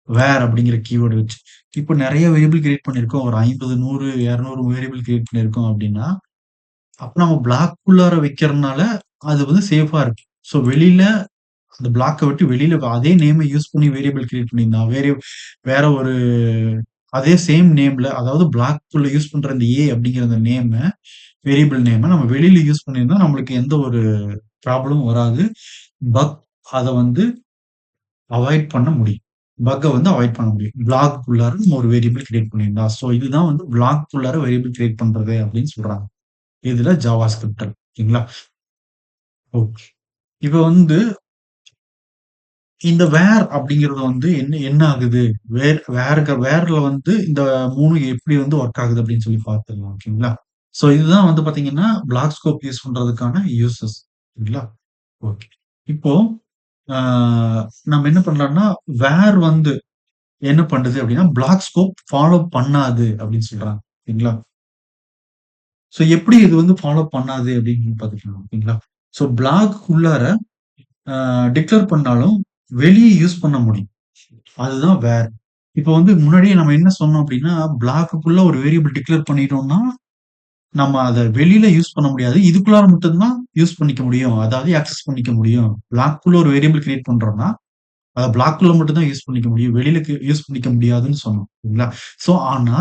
வேர் அப்படிங்கிற கீவேர்ட் வச்சு. இப்போ நெறைய வேரியபிள் கிரியேட் பண்ணியிருக்கோம். ஒரு 50, 100, 200 வேரியபிள் கிரியேட் பண்ணியிருக்கோம் அப்படின்னா, அப்ப நம்ம பிளாக்குள்ளார வைக்கிறனால அது வந்து சேஃபா இருக்கு. ஸோ வெளியில அந்த பிளாக்க விட்டு வெளியில அதே நேம யூஸ் பண்ணி வேரியபிள் கிரியேட் பண்ணியிருந்தா, வேற ஒரு அதே சேம் நேம்ல அதாவது பிளாக்குள்ள யூஸ் பண்ற இந்த ஏ அப்படிங்கிற அந்த வேரியபிள் நேம நம்ம வெளியில யூஸ் பண்ணியிருந்தா நம்மளுக்கு எந்த ஒரு ப்ராப்ளமும் வராது. பக் அத வந்து அவாய்ட் பண்ண முடியும். பக்க வந்து அவாய்ட் பண்ண முடியும். பிளாக்குள்ளார நம்ம ஒரு வேரியபிள் கிரியேட் பண்ணியிருந்தா. ஸோ இதுதான் வந்து பிளாக்குள்ளார வேரியபிள் கிரியேட் பண்றது அப்படின்னு சொல்றாங்க. இதுல ஜாவா ஸ்கிரிப்ட். ஓகேங்களா? ஓகே. இப்ப வந்து இந்த வேர் அப்படிங்கிறது வந்து என்ன என்ன ஆகுது? வேர்ல வந்து இந்த 3 எப்படி வந்து ஒர்க் ஆகுது அப்படின்னு சொல்லி பார்த்துடலாம். ஓகேங்களா? ஸோ இதுதான் வந்து பார்த்தீங்கன்னா, பிளாக் ஸ்கோப் யூஸ் பண்றதுக்கான யூசஸ். சரிங்களா? ஓகே. இப்போ ஆ நம்ம என்ன பண்ணலாம்னா, வேர் வந்து என்ன பண்ணுது அப்படின்னா, பிளாக் ஸ்கோப் ஃபாலோ பண்ணாது அப்படின்னு சொல்றாங்க. சரிங்களா? ஸோ எப்படி இது வந்து ஃபாலோ பண்ணாது அப்படின்னு பார்த்துக்கலாம். ஓகேங்களா? ஸோ பிளாக் உள்ளார டிக்ளேர் பண்ணாலும் வெளிய யூஸ் பண்ண முடியும். அதுதான் வேர். இப்ப வந்து முன்னாடியே நம்ம என்ன சொன்னோம் அப்டின்னா, பிளாக்குக்குள்ள ஒரு வேரியபிள் டிக்ளேர் பண்ணிட்டோம்னா, நம்ம அத வெளியில யூஸ் பண்ண முடியாது. இதுக்குள்ளார மட்டும் தான் யூஸ் பண்ணிக்க முடியும். அதாவது ஆக்சஸ் பண்ணிக்க முடியும். பிளாக்குள்ள ஒரு வேரியபிள் கிரியேட் பண்றோம்னா, அத பிளாக்குள்ள மட்டும் தான் யூஸ் பண்ணிக்க முடியும். வெளியில யூஸ் பண்ணிக்க முடியாதுன்னு சொன்னோம். சரிங்களா? ஸோ ஆனா,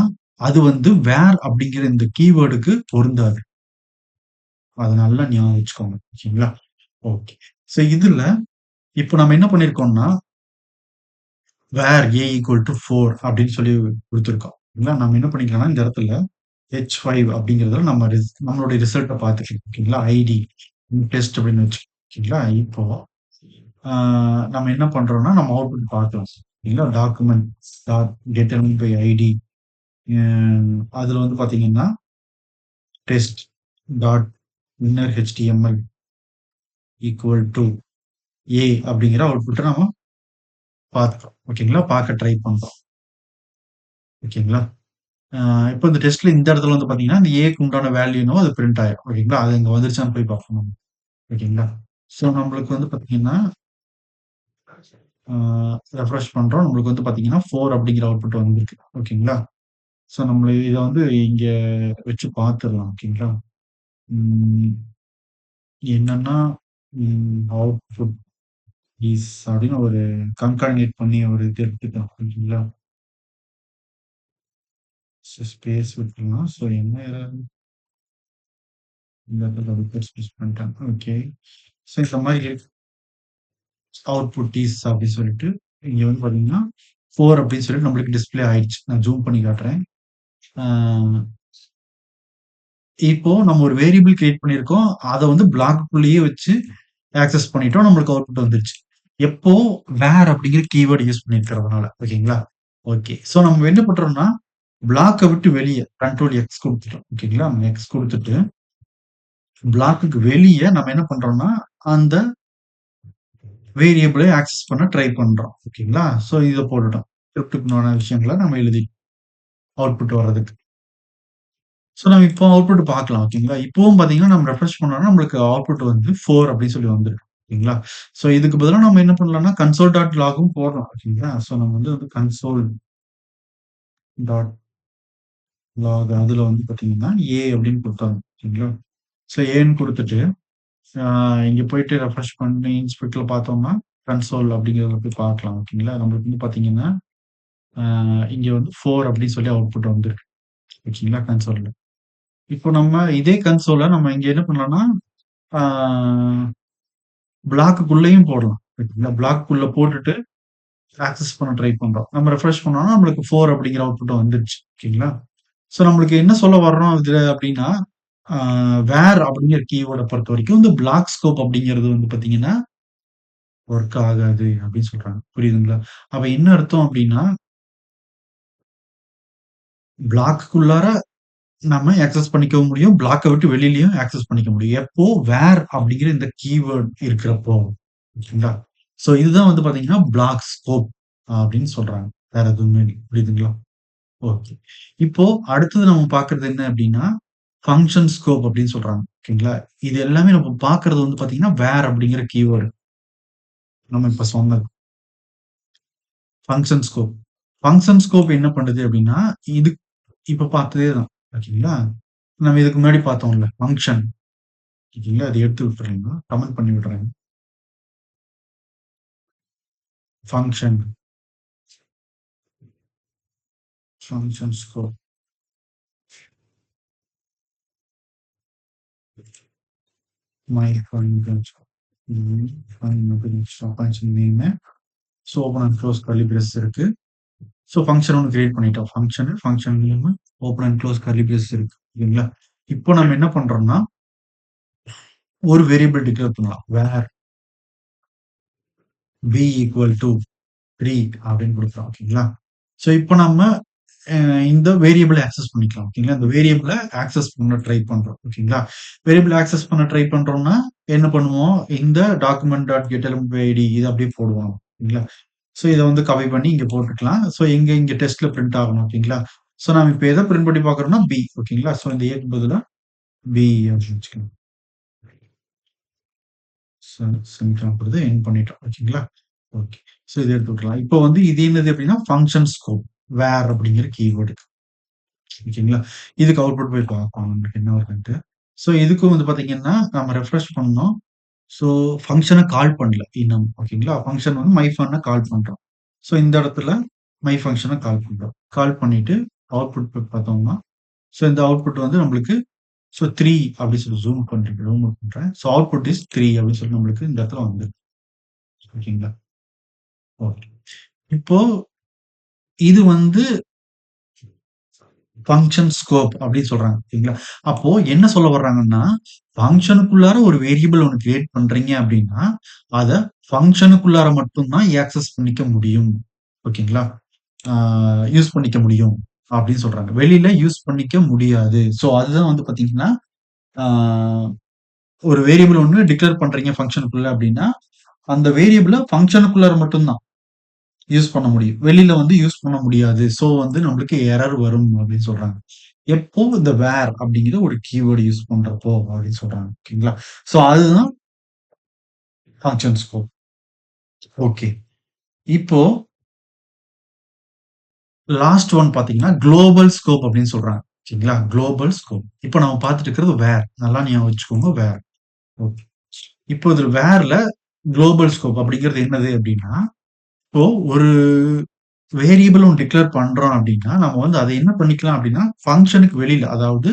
அது வந்து வேர் அப்டிங்கிற இந்த கீவேர்டுக்கு பொருந்தாது. அத நல்லா ஞாபகம் வச்சுக்கோங்க. ஓகேங்களா? ஓகே. ஸோ இதுல இப்ப நம்ம என்ன பண்ணியிருக்கோம்னா வேர் ஏ ஈக்குவல் டூ 4 அப்படின்னு சொல்லி குடுத்துருக்கோம். இல்ல நம்ம என்ன பண்ணிக்கலாம்னா, இந்த இடத்துல H5 அப்படிங்கிறதுல நம்மளுடைய ரிசல்ட்ட பார்த்துக்கலாம். ஓகேங்களா? ஐடி டெஸ்ட் அப்படின்னு வச்சு ஓகேங்களா? இப்போ ஆ நம்ம என்ன பண்றோம்னா, நம்ம அவுட்புட் பார்க்கலாம். ஓகேங்களா? Document dot get element by ID அதுல வந்து பார்த்தீங்கன்னா, test dot inner HTML equal to A அப்படிங்கிற அவுட்புட்டை நம்ம பார்க்குறோம். ஓகேங்களா, பார்க்க ட்ரை பண்றோம். ஓகேங்களா, இப்போ இந்த டெஸ்ட்ல இந்த இடத்துல வந்து பாத்தீங்கன்னா இந்த ஏக்கு உண்டான வேல்யூனோ அது பிரிண்ட் ஆயிரும். ஓகேங்களா, அது இங்க வந்துருச்சான்னு போய் பார்க்கணும். ஓகேங்களா, ஸோ நம்மளுக்கு வந்து பாத்தீங்கன்னா ரெஃப்ரெஷ் பண்றோம். நம்மளுக்கு வந்து பாத்தீங்கன்னா 4 அப்படிங்கிற அவுட்புட் வந்திருக்கு. ஓகேங்களா, ஸோ நம்ம இதை வந்து இங்க வச்சு பார்த்துடலாம். ஓகேங்களா, ம், என்னன்னா அவுட்புட் இஸ் அப்படின்னு ஒரு கன்கார்டினேட் பண்ணி ஒரு இது எடுத்துக்கலாம். ஓகேங்களா, ஸ்பேஸ் விட்டுலாம். ஸோ என்ன error? இந்த இடத்துல ரிப்போர்ட் ஸ்பேஸ் பண்ணிட்டேன். ஓகே, ஸோ இந்த மாதிரி அவுட்புட் இஸ் அப்படின்னு சொல்லிட்டு இங்க வந்து பாத்தீங்கன்னா 4 அப்படின்னு சொல்லிட்டு நம்மளுக்கு டிஸ்ப்ளே ஆயிடுச்சு. நான் ஜூம் பண்ணி காட்டுறேன். ஆஹ் இப்போ நம்ம ஒரு வேரியபிள் கிரியேட் பண்ணியிருக்கோம். அதை வந்து பிளாக்குள்ளேயே வச்சு ஆக்சஸ் பண்ணிட்டோம். நம்மளுக்கு அவுட்புட் வந்துருச்சு. எப்போ வேர் அப்படிங்கிற கீவேர்டு யூஸ் பண்ணிருக்கிறதுனால. ஓகேங்களா, ஓகே, ஸோ நம்ம என்ன பண்றோம்னா பிளாக்கை விட்டு வெளியே கண்ட்ரோல் எக்ஸ் கொடுத்துட்டோம். ஓகேங்களா, எக்ஸ் கொடுத்துட்டு பிளாக்குக்கு வெளியே நம்ம என்ன பண்றோம்னா அந்த வேரியபிளை ஆக்சஸ் பண்ண ட்ரை பண்றோம். ஓகேங்களா, ஸோ இதை போட்டுட்டோம். ஸ்கிரிப்டுக்குண்டான விஷயங்களை நம்ம எழுதி அவுட்புட் வர்றதுக்கு. ஸோ நம்ம இப்போ அவுட்புட் பார்க்கலாம். ஓகேங்களா, இப்பவும் பார்த்தீங்கன்னா நம்ம ரெஃப்ரெஷ் பண்ணோம்னா நம்மளுக்கு அவுட்புட் வந்து 4 அப்படின்னு சொல்லி வந்துருக்கு. ஓகேங்களா, ஸோ இதுக்கு பதிலாக நம்ம என்ன பண்ணலாம்னா கன்சோல் டாட் லாகும் போடலாம். ஓகேங்களா, ஸோ நம்ம வந்து கன்சோல் டாட் லாக் அதுல வந்து பார்த்தீங்கன்னா ஏ அப்படின்னு கொடுத்தாங்க. ஓகேங்களா, ஸோ ஏன்னு கொடுத்துட்டு இங்க போயிட்டு ரெஃப்ரெஷ் பண்ணி இன்ஸ்பெக்டர்ல பார்த்தோம்னா கன்சோல் அப்படிங்கிறத போய் பார்க்கலாம். ஓகேங்களா, நம்மளுக்கு வந்து பார்த்தீங்கன்னா இங்க வந்து 4 அப்படின்னு சொல்லி அவுட்புட் வந்துருக்கு. ஓகேங்களா, கன்சோல்ல. இப்போ நம்ம இதே கன்சோல நம்ம இங்க என்ன பண்ணலாம்னா பிளாக்குள்ளேயும் போடலாம். ஓகேங்களா, பிளாக்குள்ள போட்டுட்டு ஆக்சஸ் பண்ண ட்ரை பண்றோம். நம்ம ரெஃப்ரெஷ் பண்ணோம்னா நம்மளுக்கு 4 அப்படிங்கிற அவுட்புட் வந்துருச்சு. ஓகேங்களா, ஸோ நம்மளுக்கு என்ன சொல்ல வர்றோம் இதுல அப்படின்னா வேர் அப்படிங்கிற கீவேர்டை பொறுத்த வரைக்கும் இந்த பிளாக் ஸ்கோப் அப்படிங்கிறது வந்து பாத்தீங்கன்னா ஒர்க் ஆகாது அப்படின்னு சொல்றாங்க. புரியுதுங்களா, அப்ப என்ன அர்த்தம் அப்படின்னா பிளாக்குள்ளார நம்ம ஆக்சஸ் பண்ணிக்கவும் முடியும். பிளாக்க விட்டு வெளியிலயும் ஆக்சஸ் பண்ணிக்க முடியும். எப்போ வேர் அப்படிங்கிற இந்த கீவேர்ட் இருக்கிறப்போ. ஓகேங்களா, சோ இதுதான் வந்து பாத்தீங்கன்னா பிளாக் ஸ்கோப் அப்படின்னு சொல்றாங்க. வேற எதுவுமே இல்லை. புரியுதுங்களா, ஓகே. இப்போ அடுத்தது நம்ம பார்க்கிறது என்ன அப்படின்னா ஃபங்க்ஷன் ஸ்கோப் அப்படின்னு சொல்றாங்க. ஓகேங்களா, இது எல்லாமே நம்ம பார்க்கிறது வந்து பாத்தீங்கன்னா வேர் அப்படிங்கிற கீவேர்டு நம்ம இப்ப சொன்னது. ஃபங்க்ஷன் ஸ்கோப் ஃபங்க்ஷன் ஸ்கோப் என்ன பண்ணுது அப்படின்னா இது இப்ப பார்த்ததே தான். ஓகேங்களா, நம்ம இதுக்கு முன்னாடி பார்த்தோம்ல ஃபங்க்ஷன். ஓகேங்களா, அதை எடுத்து விட்டுறீங்க, கமெண்ட் பண்ணி விடுறேன். Function function scope my function function name. So open and close curly brace இருக்கு. ஸோ ஃபங்க்ஷன் ஒன்று கிரியேட் பண்ணிட்டோம். Function name open and close curly brace இருக்கு. ஓகேங்களா, இப்போ நம்ம என்ன பண்றோம்னா ஒரு வேரியபிள் டிக்ளேர் பண்ணலாம். வேர் b ஈக்குவல் டு 3 அப்படின்னு கொடுக்குறோம். ஓகேங்களா, ஸோ இப்போ நம்ம இந்த வேரியபிளை ஆக்சஸ் பண்ணிக்கலாம். ஓகேங்களா, இந்த வேரியபிளை ஆக்சஸ் பண்ண ட்ரை பண்றோம். ஓகேங்களா, வேரியபிள் ஆக்சஸ் பண்ண ட்ரை பண்றோம்னா என்ன பண்ணுவோம், இந்த document dot get element ID இது அப்படியே போடுவோம். ஓகேங்களா, ஸோ இதை வந்து காப்பி பண்ணி இங்க போட்டுக்கலாம். ஸோ இங்க டெஸ்ட்ல பிரிண்ட் ஆகணும். ஓகேங்களா, ஸோ நம்ம இப்போ எதை பிரிண்ட் பண்ணி பார்க்கறோம்னா பி. ஓகேங்களா, ஸோ இந்த ஏக்கு பதிலாக பி அப்படின்னு வச்சுக்கலாம். செமிகோலன் கொடுத்து எண்ட் பண்ணிட்டோம். ஓகேங்களா, ஓகே. ஸோ இதை எடுத்து விட்டுலாம். இப்போ வந்து இது என்னது அப்படின்னா ஃபங்க்ஷன் ஸ்கோப் வேர் அப்படிங்கிற கீவேர்டு. ஓகேங்களா, இதுக்கு அவுட்புட் போய் பார்ப்போம் நமக்கு என்ன வருதுன்ட்டு. ஸோ இதுக்கும் வந்து பாத்தீங்கன்னா நம்ம ரெஃப்ரெஷ் பண்ணோம். ஸோ ஃபங்க்ஷனை கால் பண்ணல இன்னும். ஓகேங்களா, ஃபங்க்ஷன் வந்து மை ஃபன்னை கால் பண்றோம். ஸோ இந்த இடத்துல மை ஃபங்க்ஷனை கால் பண்றோம். கால் பண்ணிட்டு அவுட்புட் போய் பார்த்தோம்னா ஸோ இந்த அவுட்புட் வந்து நம்மளுக்கு ஸோ 3 அப்படின்னு சொல்லி ஜூம் பண்றேன். ஸோ அவுட்புட் இஸ் 3 அப்படின்னு சொல்லி நம்மளுக்கு இந்த இடத்துல வந்து. ஓகேங்களா, ஓகே. இப்போ இது வந்து ஃபங்க்ஷன் ஸ்கோப் அப்படின்னு சொல்றாங்க. ஓகேங்களா, அப்போ என்ன சொல்ல வர்றாங்கன்னா ஃபங்க்ஷனுக்குள்ளார ஒரு வேரியபிள் ஒன்று கிரியேட் பண்றீங்க அப்படின்னா அத ஃபங்க்ஷனுக்குள்ளார மட்டும் தான் ஆக்சஸ் பண்ணிக்க முடியும். ஓகேங்களா, யூஸ் பண்ணிக்க முடியும். அப்படின்னு சொல்றாங்க. வெளியில யூஸ் பண்ணிக்க முடியாது. சோ அதுதான் வந்து பாத்தீங்கன்னா, ஆ ஒரு வேரியபிள் ஒண்ணு டிக்ளேர் பண்றீங்க ஃபங்ஷனுக்குள்ள அப்படின்னா, அந்த வேரியபிள ஃபங்ஷனுக்குள்ளார மட்டும் தான் யூஸ் பண்ண முடியும். வெளியில வந்து யூஸ் பண்ண முடியாது. சோ வந்து நம்மளுக்கு எரர் வரும் அப்படின்னு சொல்றாங்க. எப்போ இந்த வேர் அப்படிங்கிற ஒரு கீவேர்ட் யூஸ் பண்றப்போ அப்படின்னு சொல்றாங்க. ஓகேங்களா? சோ அதுதான் ஃபங்ஷன் ஸ்கோப். ஓகே. இப்போ லாஸ்ட் ஒன் பாத்தீங்கன்னா, குளோபல் ஸ்கோப் அப்படின்னு சொல்றாங்க. ஓகேங்களா? Global scope. இப்போ நம்ம பார்த்துட்டு இருக்கிறது வேர். நல்லா ஞாபகம் வச்சுக்கோங்க வேர். ஓகே. இப்போ இதுல வேர்ல குளோபல் ஸ்கோப் அப்படிங்கிறது என்னது அப்படின்னா, இப்போ ஒரு வேரியபிள் ஒண்ணு டிக்ளேர் பண்றோம் அப்படின்னா, நம்ம வந்து அத என்ன பண்ணிக்கலாம் அப்படின்னா, ஃபங்ஷனுக்கு வெளியில அதாவது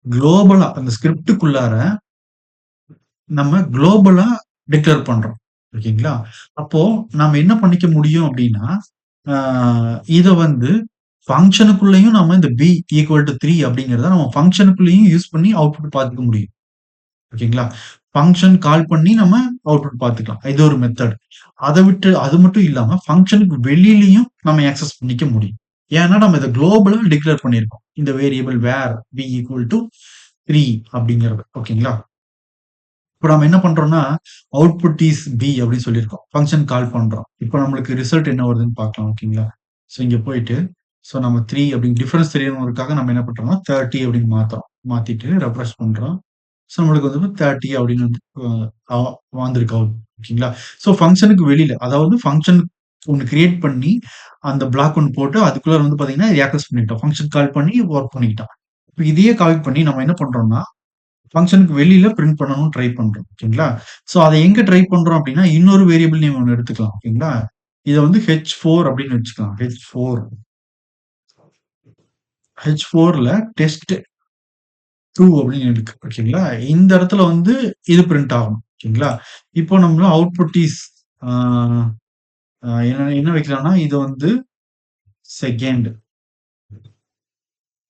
குளோபலா அந்த ஸ்கிரிப்ட்டுக்குள்ளார நம்ம குளோபலா டிக்ளேர் பண்றோம். ஓகேங்களா? அப்போ நாம என்ன பண்ணிக்க முடியும் அப்டின்னா, ஆ இத வந்து ஃபங்ஷனுக்குள்ளேயும் நம்ம இந்த b ஈக்குவல் டூ 3 அப்படிங்கிறத நம்ம ஃபங்ஷனுக்குள்ளேயும் யூஸ் பண்ணி அவுட்புட் பார்த்துக்க முடியும். ஓகேங்களா? ஃபங்ஷன் கால் பண்ணி நம்ம அவுட்புட் பார்த்துக்கலாம். இது ஒரு மெத்தட். அத விட்டு அது மட்டும் இல்லாம ஃபங்ஷனுக்கு வெளியிலயும் நம்ம ஆக்சஸ் பண்ணிக்க முடியும். ஏன்னா நம்ம இத குளோபலா டிக்ளேர் பண்ணியிருக்கோம். இந்த வேரியபிள் வேர் b ஈக்குவல் டூ 3 அப்படிங்கிறது. ஓகேங்களா? இப்ப நம்ம என்ன பண்றோம்னா, அவுட்புட் இஸ் பி அப்படின்னு சொல்லியிருக்கோம். ஃபங்ஷன் கால் பண்றோம். இப்ப நம்மளுக்கு ரிசல்ட் என்ன வருதுன்னு பார்க்கலாம். ஓகேங்களா? ஸோ இங்க போயிட்டு, ஸோ நம்ம 3 அப்படின்னு டிஃபரன்ஸ் தெரியணும்ன்றதுக்காக நம்ம என்ன பண்றோம்னா, 30 அப்படின்னு மாத்துறோம். மாத்திட்டு ரெஃப்ரெஷ் பண்றோம். ஸோ நம்மளுக்கு வந்து 30 அப்படின்னு வந்து அ வந்திருக்கு அவுட். ஓகேங்களா? ஸோ ஃபங்ஷனுக்கு வெளியில, அதாவது ஃபங்ஷன் ஒண்ணு கிரியேட் பண்ணி, அந்த பிளாக் ஒண்ணு போட்டு அதுக்குள்ள வந்து பார்த்தீங்கன்னா, ஆக்சஸ் பண்ணிட்டோம். ஃபங்ஷன் கால் பண்ணி வொர்க் பண்ணிக்கிட்டோம். இப்ப இதையே கால் பண்ணி நம்ம என்ன பண்றோம்னா, ஃபங்ஷனுக்கு வெளியில பிரிண்ட் பண்ணணும்னு ட்ரை பண்றோம். ஓகேங்களா? சோ அத எங்க ட்ரை பண்றோம் அப்டின்னா, இன்னொரு வேரியபிள் நேம் ஒண்ணு எடுத்துக்கலாம். ஓகேங்களா? இத வந்து H4 அப்டின்னு வச்சுக்கலாம். H4ல டெஸ்ட்2 அப்டின்னு இருக்கு. ஓகேங்களா? இந்த இடத்துல வந்து இது பிரிண்ட் ஆகணும். ஓகேங்களா? இப்போ நம்மள அவுட்புட் இஸ் ஆ என்ன என்ன வைக்கலாம்னா, இது வந்து செகண்ட்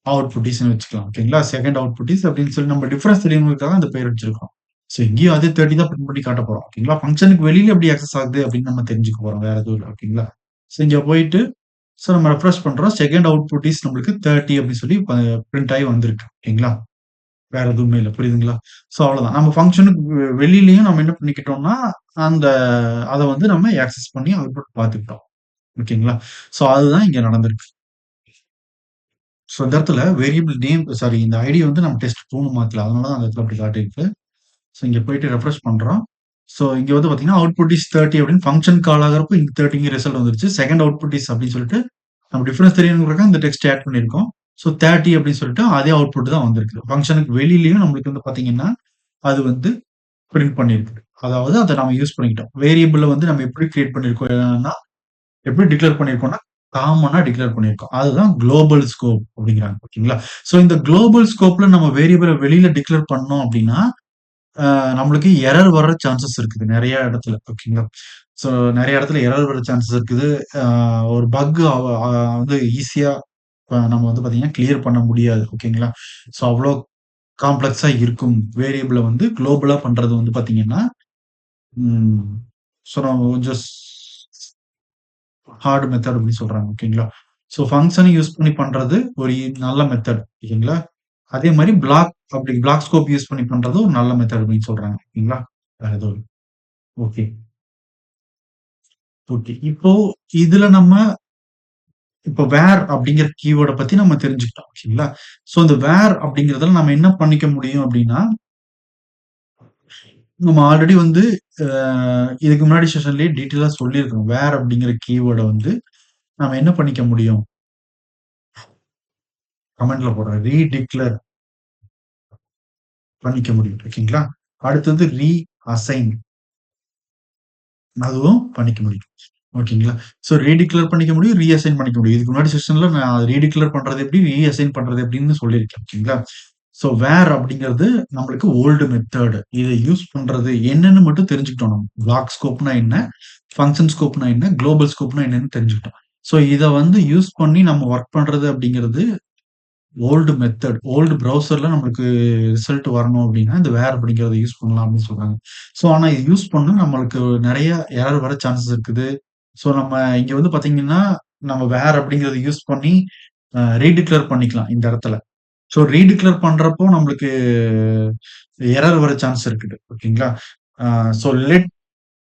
அவுட்புட் இஸ்ன்னு வச்சுக்கலாம். ஓகேங்களா? செகண்ட் அவுட்புட் இஸ் அப்டின்னு சொல்லி நம்ம டிஃபரன்ஸ் தெரியணும்ன்றதுக்காக அந்த பேர் வச்சிருக்கோம். சோ இங்கேயும் அதே 30 தான் பிரிண்ட் பண்ணி காட்ட போறோம். ஓகேங்களா? ஃபங்ஷனுக்கு வெளியில எப்படி ஆக்சஸ் ஆகுது அப்படின்னு நம்ம தெரிஞ்சுக்க போறோம். வேற எதுவும் இல்ல. ஓகேங்களா? சோ இங்க போயிட்டு சோ நம்ம ரெஃப்ரெஷ் பண்றோம். செகண்ட் அவுட்புட் இஸ் நம்மளுக்கு 30 அப்படின்னு சொல்லி பிரிண்ட் ஆயி வந்திருக்கு. ஓகேங்களா? வேற எதுவுமே இல்ல. புரியுதுங்களா? சோ அவ்வளவுதான். நம்ம ஃபங்ஷனுக்கு வெளியிலயும் நம்ம என்ன பண்ணிக்கிட்டோம்னா, அந்த அத வந்து நம்ம ஆக்சஸ் பண்ணி அவுட்புட் பார்த்துக்கிட்டோம். ஓகேங்களா? சோ அதுதான் இங்க நடந்திருக்கு. சோ இந்த இடத்துல வேரியபிள் நேம் சாரி இந்த ஐடி வந்து நம்ம டெஸ்ட்2ன்னு மாத்தல. அதனால தான் அந்த இடத்துல அப்படி காட்டியிருக்கு. ஸோ இங்க போயிட்டு ரெஃப்ரெஷ் பண்றோம். ஸோ இங்க வந்து பார்த்தீங்கன்னா, அவுட்புட் இஸ் 30 அப்படின்னு ஃபங்ஷன் கால் ஆகுறப்போ இங்க 30ங்க ரிசல்ட் வந்துருச்சு. செகண்ட் அவுட்புட் இஸ் அப்படின்னு சொல்லிட்டு நம்ம டிஃபரன்ஸ் தெரியணுங்கிறதுக்காக இந்த டெக்ஸ்ட் ஆட் பண்ணியிருக்கோம். ஸோ 30 அப்படின்னு சொல்லிட்டு அதே அவுட்புட் தான் வந்திருக்கு. ஃபங்ஷனுக்கு வெளியிலயும் நம்மளுக்கு வந்து பார்த்தீங்கன்னா, அது வந்து பிரிண்ட் பண்ணியிருக்கு. அதாவது அத நம்ம யூஸ் பண்ணிக்கிட்டோம். வேரியபிள வந்து நம்ம எப்படி கிரியேட் பண்ணியிருக்கோம்னா, எப்படி டிக்ளேர் பண்ணியிருக்கோம்னா, காமனா டிக்ளேர் பண்ணியிருக்கோம். அதுதான் குளோபல் ஸ்கோப் அப்படிங்கிறாங்க. ஓகேங்களா? ஸோ இந்த குளோபல் ஸ்கோப்ல நம்ம வேரியபிள வெளியில டிக்ளேர் பண்ணோம் அப்படின்னா, நம்மளுக்கு எரர் வர சான்சஸ் இருக்குது நெறைய இடத்துல. ஓகேங்களா? ஸோ நெறைய இடத்துல எரர் வர சான்சஸ் இருக்குது. அ ஒரு பக் வந்து ஈஸியா நம்ம வந்து பார்த்தீங்கன்னா, கிளியர் பண்ண முடியாது. ஓகேங்களா? ஸோ அவ்ளோ காம்ப்ளக்ஸா இருக்கும். வேரியபிள வந்து குளோபலா பண்றது வந்து பார்த்தீங்கன்னா, ம் ஸோ நம்ம கொஞ்சம் ஹார்ட் மெத்தட் அப்படின்னு சொல்றாங்க. ஓகேங்களா? ஸோ ஃபங்ஷன யூஸ் பண்ணி பண்றது ஒரு நல்ல மெத்தட். ஓகேங்களா? அதே மாரி பிளாக் ஸ்கோப் யூஸ் பண்ணி பண்றது ஒரு நல்ல மெத்தட் அப்படின்னு சொல்றாங்க. ஓகேங்களா? வேற எதுவும் இல்ல. ஓகே. ஓகே. இப்போ இதுல நம்ம இப்போ வேர் அப்படிங்கிற கீவேர்ட பத்தி நம்ம தெரிஞ்சுக்கிட்டோம். ஓகேங்களா? சோ இந்த வேர் அப்படிங்கிறதுல நம்ம என்ன பண்ணிக்க முடியும் அப்படின்னா, நம்ம ஆல்ரெடி வந்து அ இதுக்கு முன்னாடி செஷன்லயே டீட்டெயிலா சொல்லியிருக்கோம். வேர் அப்படிங்கிற கீவேர்ட வந்து நம்ம என்ன பண்ணிக்க முடியும்? கமெண்ட்ல போடுறேன். ரீடிக்ளேர் பண்ணிக்க முடியும். ஓகேங்களா? அடுத்தது ரீஅசைன் அதுவும் பண்ணிக்க முடியும். ஓகேங்களா? சோ ரீடிக்ளேர் பண்ணிக்க முடியும், ரீஅசைன் பண்ணிக்க முடியும். இதுக்கு முன்னாடி செஷன்ல நான் ரீடிக்ளேர் பண்றது எப்படி, ரீஅசைன் பண்றது எப்படின்னு சொல்லியிருக்கேன். ஓகேங்களா? சோ வேர் அப்படிங்கிறது நம்மளுக்கு ஓல்டு மெத்தட். இத யூஸ் பண்றது என்னன்னு மட்டும் தெரிஞ்சுக்கிட்டோம் நம்ம. பிளாக் ஸ்கோப்னா என்ன? ஃபங்ஷன் ஸ்கோப்னா என்ன? குளோபல் ஸ்கோப்னா என்னன்னு தெரிஞ்சுக்கிட்டோம். சோ இத வந்து யூஸ் பண்ணி நம்ம வொர்க் பண்றது அப்படிங்கிறது ஓல்டு மெத்தட். ஓல்டு ப்ரௌசர்ல நம்மளுக்கு ரிசல்ட் வரணும் அப்டின்னா, இந்த வேர் அப்படிங்கிறத யூஸ் பண்ணலாம் அப்படின்னு சொல்றாங்க. ஸோ ஆனா இது யூஸ் பண்ணா நம்மளுக்கு நெறைய எரர் வர சான்சஸ் இருக்குது. ஸோ நம்ம இங்க வந்து பார்த்தீங்கன்னா, நம்ம வேர் அப்படிங்கிறத யூஸ் பண்ணி ரீடிக்ளேர் பண்ணிக்கலாம் இந்த இடத்துல. ஸோ ரீடிக்ளேர் பண்றப்போ நம்மளுக்கு எரர் வர சான்ஸ் இருக்குது. ஓகேங்களா? ஸோ லெட்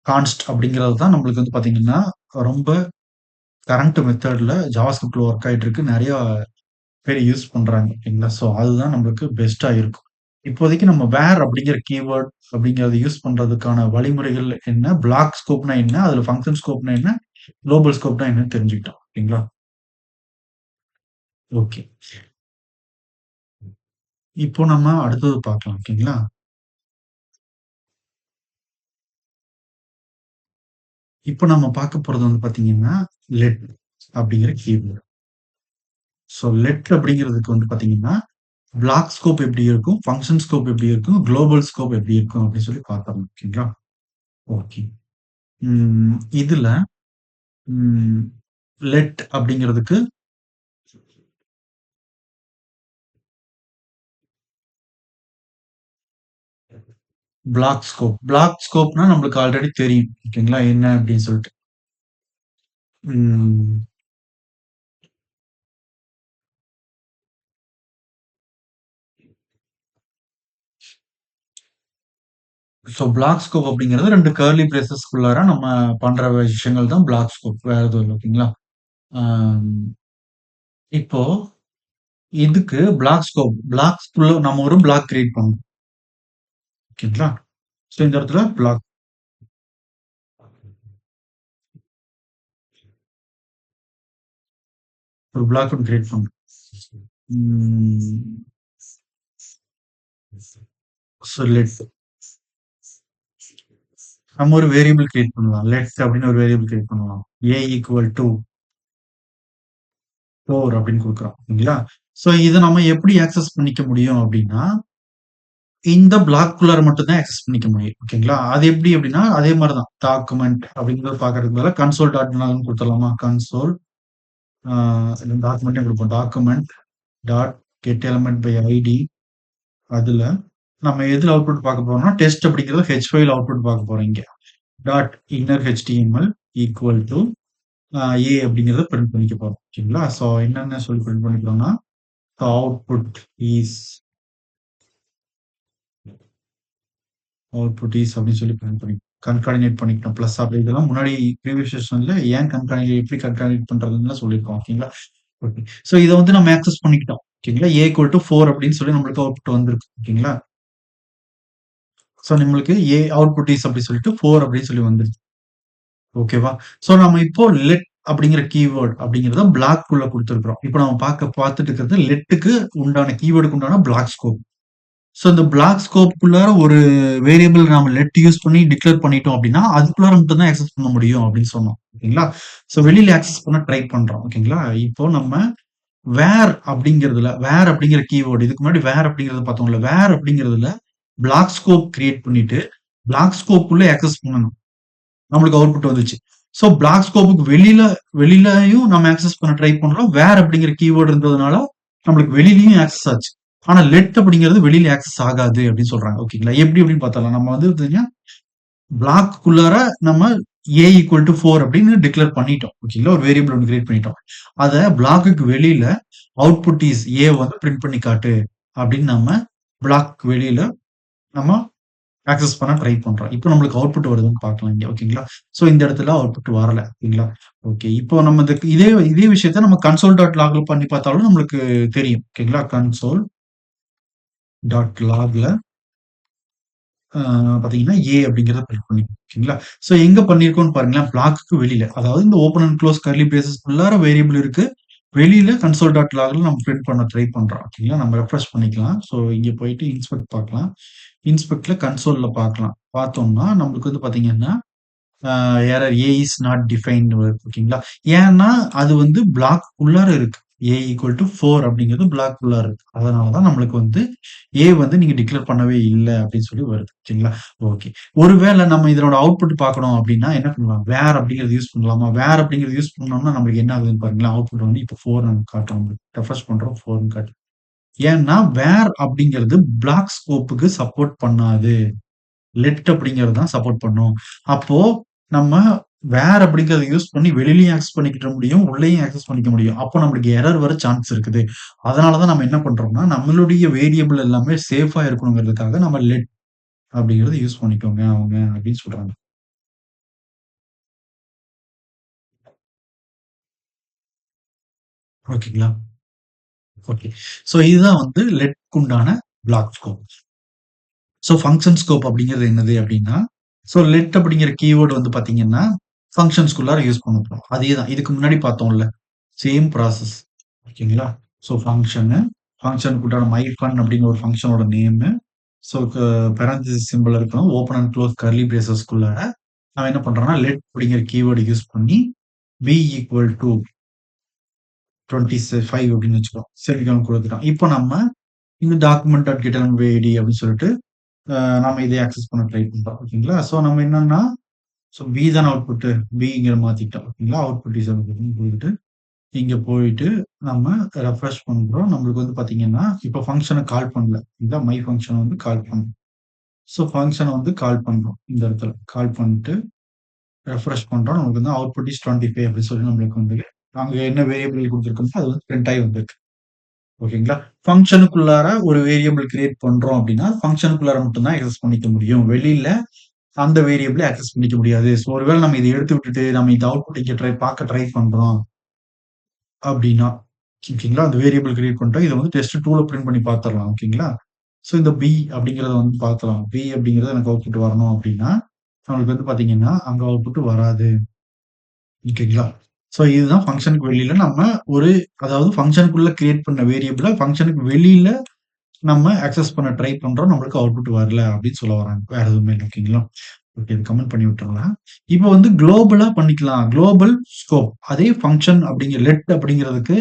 கான்ஸ்ட் அப்படிங்கிறது தான் நம்மளுக்கு வந்து பார்த்தீங்கன்னா, ரொம்ப கரண்ட் மெத்தட்ல ஜாவாஸ்கிரிப்ட்ல ஒர்க் ஆயிட்டு இருக்கு. நெறைய பேர் யூஸ் பண்றாங்க. ஓகேங்களா? ஸோ அதுதான் நம்மளுக்கு பெஸ்ட்டா இருக்கும். இப்போதைக்கு நம்ம வேர் அப்படிங்கிற கீவேர்ட் அப்படிங்கிறத யூஸ் பண்றதுக்கான வழிமுறைகள் என்ன? பிளாக் ஸ்கோப்னா என்ன? அதுல ஃபங்ஷன் ஸ்கோப்னா என்ன? குளோபல் ஸ்கோப்னா என்னன்னு தெரிஞ்சுக்கிட்டோம். ஓகேங்களா? ஓகே. இப்போ நம்ம அடுத்தது பார்க்கலாம். ஓகேங்களா? இப்போ நம்ம பார்க்க போறது வந்து பார்த்தீங்கன்னா, லெட் அப்படிங்கிற கீவேர்ட். ஸோ லெட் அப்படிங்கிறதுக்கு வந்து பார்த்தீங்கன்னா, பிளாக் ஸ்கோப் எப்படி இருக்கும்? ஃபங்ஷன் ஸ்கோப் எப்படி இருக்கும்? குளோபல் ஸ்கோப் எப்படி இருக்கும்? அப்படின்னு சொல்லி பார்த்துரலாம். ஓகேங்களா? ஓகே. இதுல ம் லெட் அப்படிங்கிறதுக்கு பிளாக் ஸ்கோப். பிளாக் ஸ்கோப்னா நம்மளுக்கு ஆல்ரெடி தெரியும். ஓகேங்களா? என்ன அப்படின்னு சொல்லிட்டு. ம். ஸோ பிளாக் ஸ்கோப் அப்படிங்கிறது 2 கர்லி பிரேசஸ்க்குள்ளார நம்ம பண்ற விஷயங்கள் தான் பிளாக் ஸ்கோப். வேற எதுவும் இல்ல. ஓகேங்களா? ஆம். இப்போ இதுக்கு பிளாக் ஸ்கோப். பிளாக்ஸ்குள்ள நம்ம ஒரு பிளாக் கிரியேட் பண்ணணும். ஓகேங்களா? ஸோ இந்த இடத்துல பிளாக் ஒரு பிளாக் ஒண்ணு கிரியேட் பண்ணணும். ம். ஸோ லெட் நம்ம ஒரு வேரியபிள் கிரியேட் பண்ணலாம். லெட் அப்படின்னு ஒரு வேரியபிள் கிரியேட் பண்ணலாம். a ஈக்குவல் டூ 4 அப்படின்னு குடுக்குறோம். ஓகேங்களா? ஸோ இத நம்ம எப்படி ஆக்சஸ் பண்ணிக்க முடியும் அப்படின்னா, இந்த பிளாக்குள்ளார மட்டும் தான் ஆக்சஸ் பண்ணிக்க முடியும். ஓகேங்களா? அது எப்படி அப்படின்னா, அதே மாரி தான். டாக்குமெண்ட் அப்படிங்கிறத பார்க்கறதுக்கு பதிலா கன்சோல் டாட் குடுத்துடலாமா? கன்சோல் ஆ டாக்குமெண்ட்டே குடுப்போம். Document dot get element by ID அதுல நம்ம எதுல அவுட்புட் பார்க்க போறோம்னா, டெஸ்ட் அப்படிங்கிறத ஹெச் ஃபைல் அவுட்புட் பார்க்க போறோம் இங்க. Dot inner HTML equal to A அப்படிங்கிறத பிரிண்ட் பண்ணிக்க போறோம். ஓகேங்களா? ஸோ என்னென்ன சொல்லி பிரிண்ட் பண்ணிக்கிறோம்னா, அவுட்புட் இஸ் அவுட்புட் இஸ் அப்படின்னு சொல்லி பிரிண்ட் பண்ணி கன்கார்டினேட் பண்ணிக்கிட்டோம். பிளஸ் அப்படி இதெல்லாம் முன்னாடி ப்ரீவியஸ் செஷன்ல ஏன் எப்படி கன்கார்டினேட் பண்றதுன்னு சொல்லியிருக்கோம். ஓகேங்களா? ஓகே. ஸோ இத வந்து நம்ம ஆக்சஸ் பண்ணிக்கிட்டோம். ஓகேங்களா? ஏ ஈக்குவல் டூ 4 அப்படின்னு சொல்லி நம்மளுக்கு அவுட்புட் வந்திருக்கு. ஓகேங்களா? ஸோ நம்மளுக்கு ஏ அவுட்புட் இஸ் அப்படி சொல்லிட்டு 4 அப்படின்னு சொல்லி வந்துருச்சு. ஓகேவா? ஸோ நம்ம இப்போ லெட் அப்படிங்கிற கீவேர்ட் அப்படிங்கிறத பிளாக்குள்ள குடுத்திருக்கிறோம். இப்போ நம்ம பார்த்துட்டு இருக்கிறது லெட்டுக்கு உண்டான கீவேர்டுக்கு உண்டான பிளாக் ஸ்கோப். ஸோ இந்த பிளாக் ஸ்கோப்புக்குள்ளார ஒரு வேரியபிள் நாம லெட் யூஸ் பண்ணி டிக்ளேர் பண்ணிட்டோம் அப்படின்னா, அதுக்குள்ளார மட்டும் தான் ஆக்சஸ் பண்ண முடியும் அப்படின்னு சொன்னோம். ஓகேங்களா? ஸோ வெளியில ஆக்சஸ் பண்ண ட்ரை பண்றோம். ஓகேங்களா? இப்போ நம்ம வேர் அப்படிங்கிற கீவேர்ட் இதுக்கு முன்னாடி வேர் அப்படிங்கிறத பார்த்தோம்ல. வேர் அப்படிங்கிறதுல பிளாக் ஸ்கோப் கிரியேட் பண்ணிட்டு, பிளாக் ஸ்கோப்புக்குள்ள ஆக்சஸ் பண்ணணும். நம்மளுக்கு அவுட்புட் வந்துச்சு. ஸோ பிளாக் ஸ்கோப்புக்கு வெளியிலயும் நம்ம ஆக்சஸ் பண்ண ட்ரை பண்றோம். வேர் அப்படிங்கிற கீவேர்ட் இருந்ததுனால, நம்மளுக்கு வெளியிலயும் ஆக்சஸ் ஆச்சு. ஆனா லெட் அப்படிங்கிறது வெளியில ஆக்சஸ் ஆகாது அப்படின்னு சொல்றாங்க. ஓகேங்களா? எப்படி அப்படின்னு பார்த்தரலாம். நம்ம வந்து பார்த்தீங்கன்னா, பிளாக்குள்ளார நம்ம ஏ ஈக்குவல் டூ 4 அப்படின்னு டிக்ளேர் பண்ணிட்டோம். ஓகேங்களா? ஒரு வேரியபிள் ஒண்ணு கிரியேட் பண்ணிட்டோம். அத பிளாக்குக்கு வெளியில அவுட்புட் இஸ் ஏ வந்து பிரிண்ட் பண்ணி காட்டு அப்படின்னு நம்ம பிளாக் வெளியில நம்ம ஆக்சஸ் பண்ண ட்ரை பண்றோம். இப்போ நம்மளுக்கு அவுட்புட் வருதுன்னு பார்க்கலாம் இங்க. ஓகேங்களா? ஸோ இந்த இடத்துல அவுட்புட் வரல. ஓகேங்களா? ஓகே. இப்போ நம்ம இதே இதே விஷயத்த நம்ம கன்சோல் டாட் லாக்ல பண்ணி பார்த்தாலும் நம்மளுக்கு தெரியும். ஓகேங்களா? கன்சோல் டாட் லாக்ல ஆ பார்த்தீங்கன்னா, ஏ அப்படிங்கிறத பிரிண்ட் பண்ணிருக்கோம். ஓகேங்களா? ஸோ எங்க பண்ணியிருக்கோம்னு பாருங்களேன், பிளாக்குக்கு வெளியில. அதாவது இந்த ஓப்பன் அண்ட் குளோஸ் கர்லி பிரேசஸ்க்குள்ளார வேரியபிள் இருக்கு. வெளியில கன்சோல் டாட் லாக்ல நம்ம பிரிண்ட் பண்ண ட்ரை பண்றோம். ஓகேங்களா? நம்ம ரெஃப்ரெஷ் பண்ணிக்கலாம். ஸோ இங்க போயிட்டு இன்ஸ்பெக்ட் பார்க்கலாம். இன்ஸ்பெக்ட்ல கன்சோல்ல பார்க்கலாம். பார்த்தோம்னா, நம்மளுக்கு வந்து பார்த்தீங்கன்னா, error A is not defined வருது. ஓகேங்களா? ஏன்னா, அது வந்து பிளாக் உள்ளார இருக்கு. ஏ ஈக்குவல் டூ 4 அப்படிங்கிறது பிளாக் உள்ளார இருக்கு. அதனால தான் நம்மளுக்கு வந்து ஏ வந்து நீங்க டிக்ளேர் பண்ணவே இல்ல அப்படின்னு சொல்லி வருது. சரிங்களா? ஓகே. ஒருவேள நம்ம இதனோட அவுட்புட் பார்க்கணும் அப்படின்னா என்ன பண்ணலாம்? வேர் அப்படிங்கிறது யூஸ் பண்ணலாமா? வேர் அப்படிங்கிறது யூஸ் பண்ணோம்னா நம்மளுக்கு என்ன ஆகுதுன்னு பாருங்களேன். அவுட்புட் வந்து இப்போ 4 நமக்கு காட்டும் நம்மளுக்கு. ரெஃப்ரெஷ் பண்றோம் 4ன்னு காட்டுது. ஏன்னா, வேர் அப்படிங்கிறது பிளாக் ஸ்கோப்புக்கு சப்போர்ட் பண்ணாது. லெட் அப்படிங்கிறது தான் சப்போர்ட் பண்ணும். அப்போ நம்ம வேர் அப்படிங்கிறத யூஸ் பண்ணி வெளியிலயும் ஆக்சஸ் பண்ணிக்கிட முடியும். உள்ளேயும் ஆக்சஸ் பண்ணிக்க முடியும். அப்போ நம்மளுக்கு எரர் வர சான்ஸ் இருக்குது. அதனால தான் நம்ம என்ன பண்றோம்னா, நம்மளுடைய வேரியபிள் எல்லாமே சேஃபா இருக்கணுங்கிறதுக்காக நம்ம லெட் அப்படிங்கிறத யூஸ் பண்ணிக்கோங்க அவங்க அப்படின்னு சொல்றாங்க. ஓகேங்களா? ஓகே. ஸோ இதுதான் வந்து லெட்க்கு உண்டான block scope. So function scope அப்படிங்கிறது என்னது அப்படின்னா, ஸோ லெட் அப்படிங்கிற கீவேர்ட் வந்து பார்த்தீங்கன்னா, ஃபங்ஷன்ஸ்குள்ளார யூஸ் பண்ண போறோம். அதேதான். இதுக்கு முன்னாடி பார்த்தோம்ல. Same process. ஓகேங்களா? ஸோ ஃபங்ஷனுக்கு உண்டான மைஃபன் அப்படிங்கிற ஒரு ஃபங்ஷனோட நேமு. ஸோ பேரெந்தசிஸ் சிம்பல் இருக்கணும். ஓப்பன் அண்ட் குளோஸ் கர்லி பிரேசஸ்க்குள்ளார நான் என்ன பண்றேன்னா, லெட் அப்படிங்கிற கீவேர்ட் யூஸ் பண்ணி பி ஈக்குவல் டூ 25 அப்படின்னு வச்சுக்கிறோம். செமிகோலன் குடுத்துட்டோம். இப்போ நம்ம இந்த document dot get element ID அப்படின்னு சொல்லிட்டு நாம இதை ஆக்சஸ் பண்ண ட்ரை பண்றோம். ஓகேங்களா? ஸோ நம்ம என்னன்னா, ஸோ பி தான அவுட்புட். பிங்கிற மாத்திட்டோம். ஓகேங்களா? அவுட்புட் இஸ் போயிட்டு இங்க போயிட்டு நம்ம ரெஃப்ரெஷ் பண்றோம். நம்மளுக்கு வந்து பாத்தீங்கன்னா, இப்ப ஃபங்ஷன கால் பண்ணல. இதான் மை ஃபங்ஷன வந்து கால் பண்ணணும். ஸோ ஃபங்ஷன வந்து கால் பண்றோம். இந்த இடத்துல கால் பண்ணிட்டு ரெஃப்ரெஷ் பண்றோம். நமக்கு வந்து அவுட்புட் இஸ் 25 அப்படின்னு சொல்லி நம்மளுக்கு வந்து அங்க என்ன வேரியபிள் குடுத்திருக்கோமோ அது வந்து பிரிண்ட் ஆயி வந்திருக்கு. ஓகேங்களா? ஃபங்ஷனுக்குள்ளார ஒரு வேரியபிள் கிரியேட் பண்றோம் அப்படின்னா, ஃபங்ஷனுக்குள்ளார மட்டும் தான் ஆக்சஸ் பண்ணிக்க முடியும். வெளியில அந்த வேரியபிள ஆக்சஸ் பண்ணிக்க முடியாது. ஸோ ஒருவேள நம்ம இத எடுத்து விட்டுட்டு, நம்ம இந்த அவுட்புட் இங்க பார்க்க ட்ரை பண்றோம் அப்படின்னா, ஓகேங்களா? அந்த வேரியபிள் கிரியேட் பண்ணிட்டோம். இத வந்து டெஸ்ட்2ல பிரிண்ட் பண்ணி பார்த்துரலாம். ஓகேங்களா? ஸோ இந்த பி அப்படிங்கிறத வந்து பார்க்கலாம். பி அப்படிங்கிறது எனக்கு அவுட்புட் வரணும் அப்படின்னா, நம்மளுக்கு வந்து பார்த்தீங்கன்னா, அங்க அவுட்புட் வராது. ஓகேங்களா? ஸோ இதுதான் ஃபங்ஷனுக்கு வெளியில நம்ம ஒரு அதாவது ஃபங்ஷனுக்குள்ள கிரியேட் பண்ண வேரியபிள ஃபங்ஷனுக்கு வெளியில நம்ம அக்சஸ் பண்ண ட்ரை பண்றோம். நம்மளுக்கு அவுட்புட் வரல அப்படின்னு சொல்ல வராங்க. வேற எதுவுமே இல்ல. ஓகேங்களா? ஓகே. இது கமெண்ட் பண்ணி விட்டுறலாம். இப்போ வந்து குளோபலா பண்ணிக்கலாம். Global scope. அதே ஃபங்ஷன் அப்படிங்கிற லெட் அப்படிங்கிறதுக்கு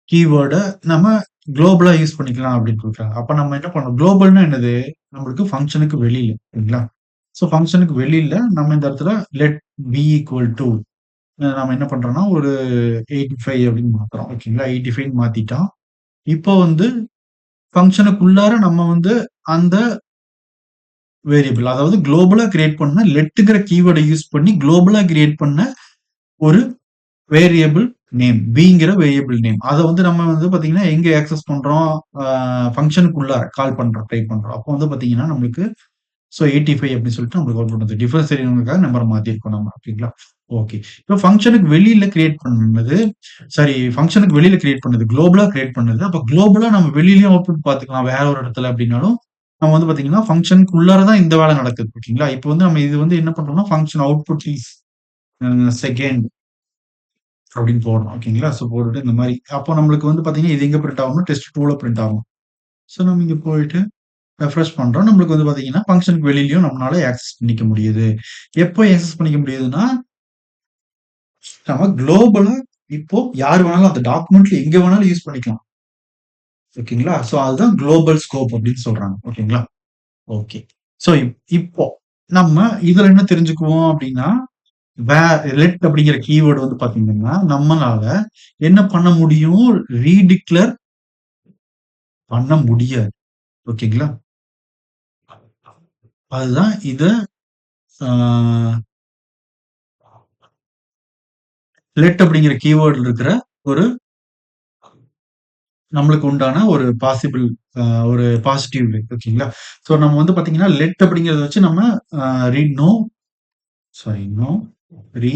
கீவேர்ட நம்ம குளோபலா யூஸ் பண்ணிக்கலாம் அப்படின்னு குடுக்குறாங்க. அப்ப நம்ம என்ன பண்ணணும்? குளோபல்னா என்னது? நம்மளுக்கு ஃபங்ஷனுக்கு வெளியில. சரிங்களா? ஸோ ஃபங்ஷனுக்கு வெளியில நம்ம இந்த இடத்துல லெட் பி ஈக்குவல் டூ நாம என்ன பண்றோம்னா, ஒரு 85 அப்படின்னு மாத்துறோம். ஓகேங்களா? 85ன்னு மாத்திட்டோம். இப்போ வந்து ஃபங்ஷனுக்குள்ளார நம்ம வந்து அந்த வேரியபிள் அதாவது குளோபலா கிரியேட் பண்ண லெட்ங்கிற கீவேர்ட யூஸ் பண்ணி குளோபலா கிரியேட் பண்ண ஒரு வேரியபிள் நேம். பிங்கிற வேரியபிள் நேம். அத வந்து நம்ம வந்து பாத்தீங்கன்னா, எங்க ஆக்சஸ் பண்றோம்? அ ஃபங்ஷனுக்குள்ளார கால் பண்றோம், ட்ரை பண்றோம். அப்போ வந்து பாத்தீங்கன்னா, நம்மளுக்கு ஸோ 85 அப்படின்னு சொல்லிட்டு நம்மளுக்கு அவுட்புட் வருது. டிஃபரன்ஸ் தெரியணும்ன்றதுக்காக நம்பர மாத்தியிருக்கோம் நம்ம. ஓகேங்களா? ஓகே. இப்போ ஃபங்ஷனுக்கு வெளியில கிரியேட் பண்ணது சாரி ஃபங்ஷனுக்கு வெளியில கிரியேட் பண்ணது. குளோபலா கிரியேட் பண்ணது. அப்ப குளோபலா நம்ம வெளியிலயும் அவுட்புட் பாத்துக்கலாம். வேற ஒரு இடத்துல அப்படின்னாலும், நம்ம வந்து பாத்தீங்கன்னா, ஃபங்ஷனுக்கு உள்ளார தான் இந்த வேலை நடக்குது. ஓகேங்களா? இப்போ வந்து நம்ம இது வந்து என்ன பண்றோம்னா, ஃபங்ஷன் அவுட்புட் இஸ் செகண்ட் அப்படின்னு போடுறோம். ஓகேங்களா? ஸோ போட்டுட்டு இந்த மாரி அப்போ நம்மளுக்கு வந்து பார்த்தீங்கன்னா, இது எங்க பிரிண்ட் ஆகும்னா, டெஸ்ட்2ல பிரிண்ட் ஆகும். ஸோ நம்ம இங்க போயிட்டு ரெஃப்ரெஷ் பண்றோம். நம்மளுக்கு வந்து பார்த்தீங்கன்னா, ஃபங்ஷனுக்கு வெளியிலயும் நம்மளால ஆக்சஸ் பண்ணிக்க முடியுது. எப்போ ஆக்சஸ் பண்ணிக்க முடியுதுன்னா, நம்ம குளோபலா இப்போ யார் வேணாலும் அந்த டாக்குமெண்ட்ல எங்க வேணாலும் யூஸ் பண்ணிக்கலாம். ஓகேங்களா? ஸோ அதுதான் குளோபல் ஸ்கோப் அப்படின்னு சொல்றாங்க. ஓகேங்களா? ஓகே. ஸோ இப்போ நம்ம இதுல என்ன தெரிஞ்சுக்குவோம் அப்படின்னா, வே லெட் அப்படிங்கிற கீவேர்ட் வந்து பார்த்தீங்கன்னா, நம்மளால என்ன பண்ண முடியும்? ரீடிக்ளேர் பண்ண முடியாது. ஓகேங்களா? அதுதான் இத ஆ லெட் அப்படிங்கிற கீவேர்ட்ல இருக்கிற ஒரு நம்மளுக்கு உண்டான ஒரு பாசிபிள் அ ஒரு பாசிட்டிவ் வே. ஓகேங்களா? ஸோ நம்ம வந்து பார்த்தீங்கன்னா, லெட் அப்படிங்கிறத வச்சு நம்ம அ ரீட் நோ சாரி நோ ரீ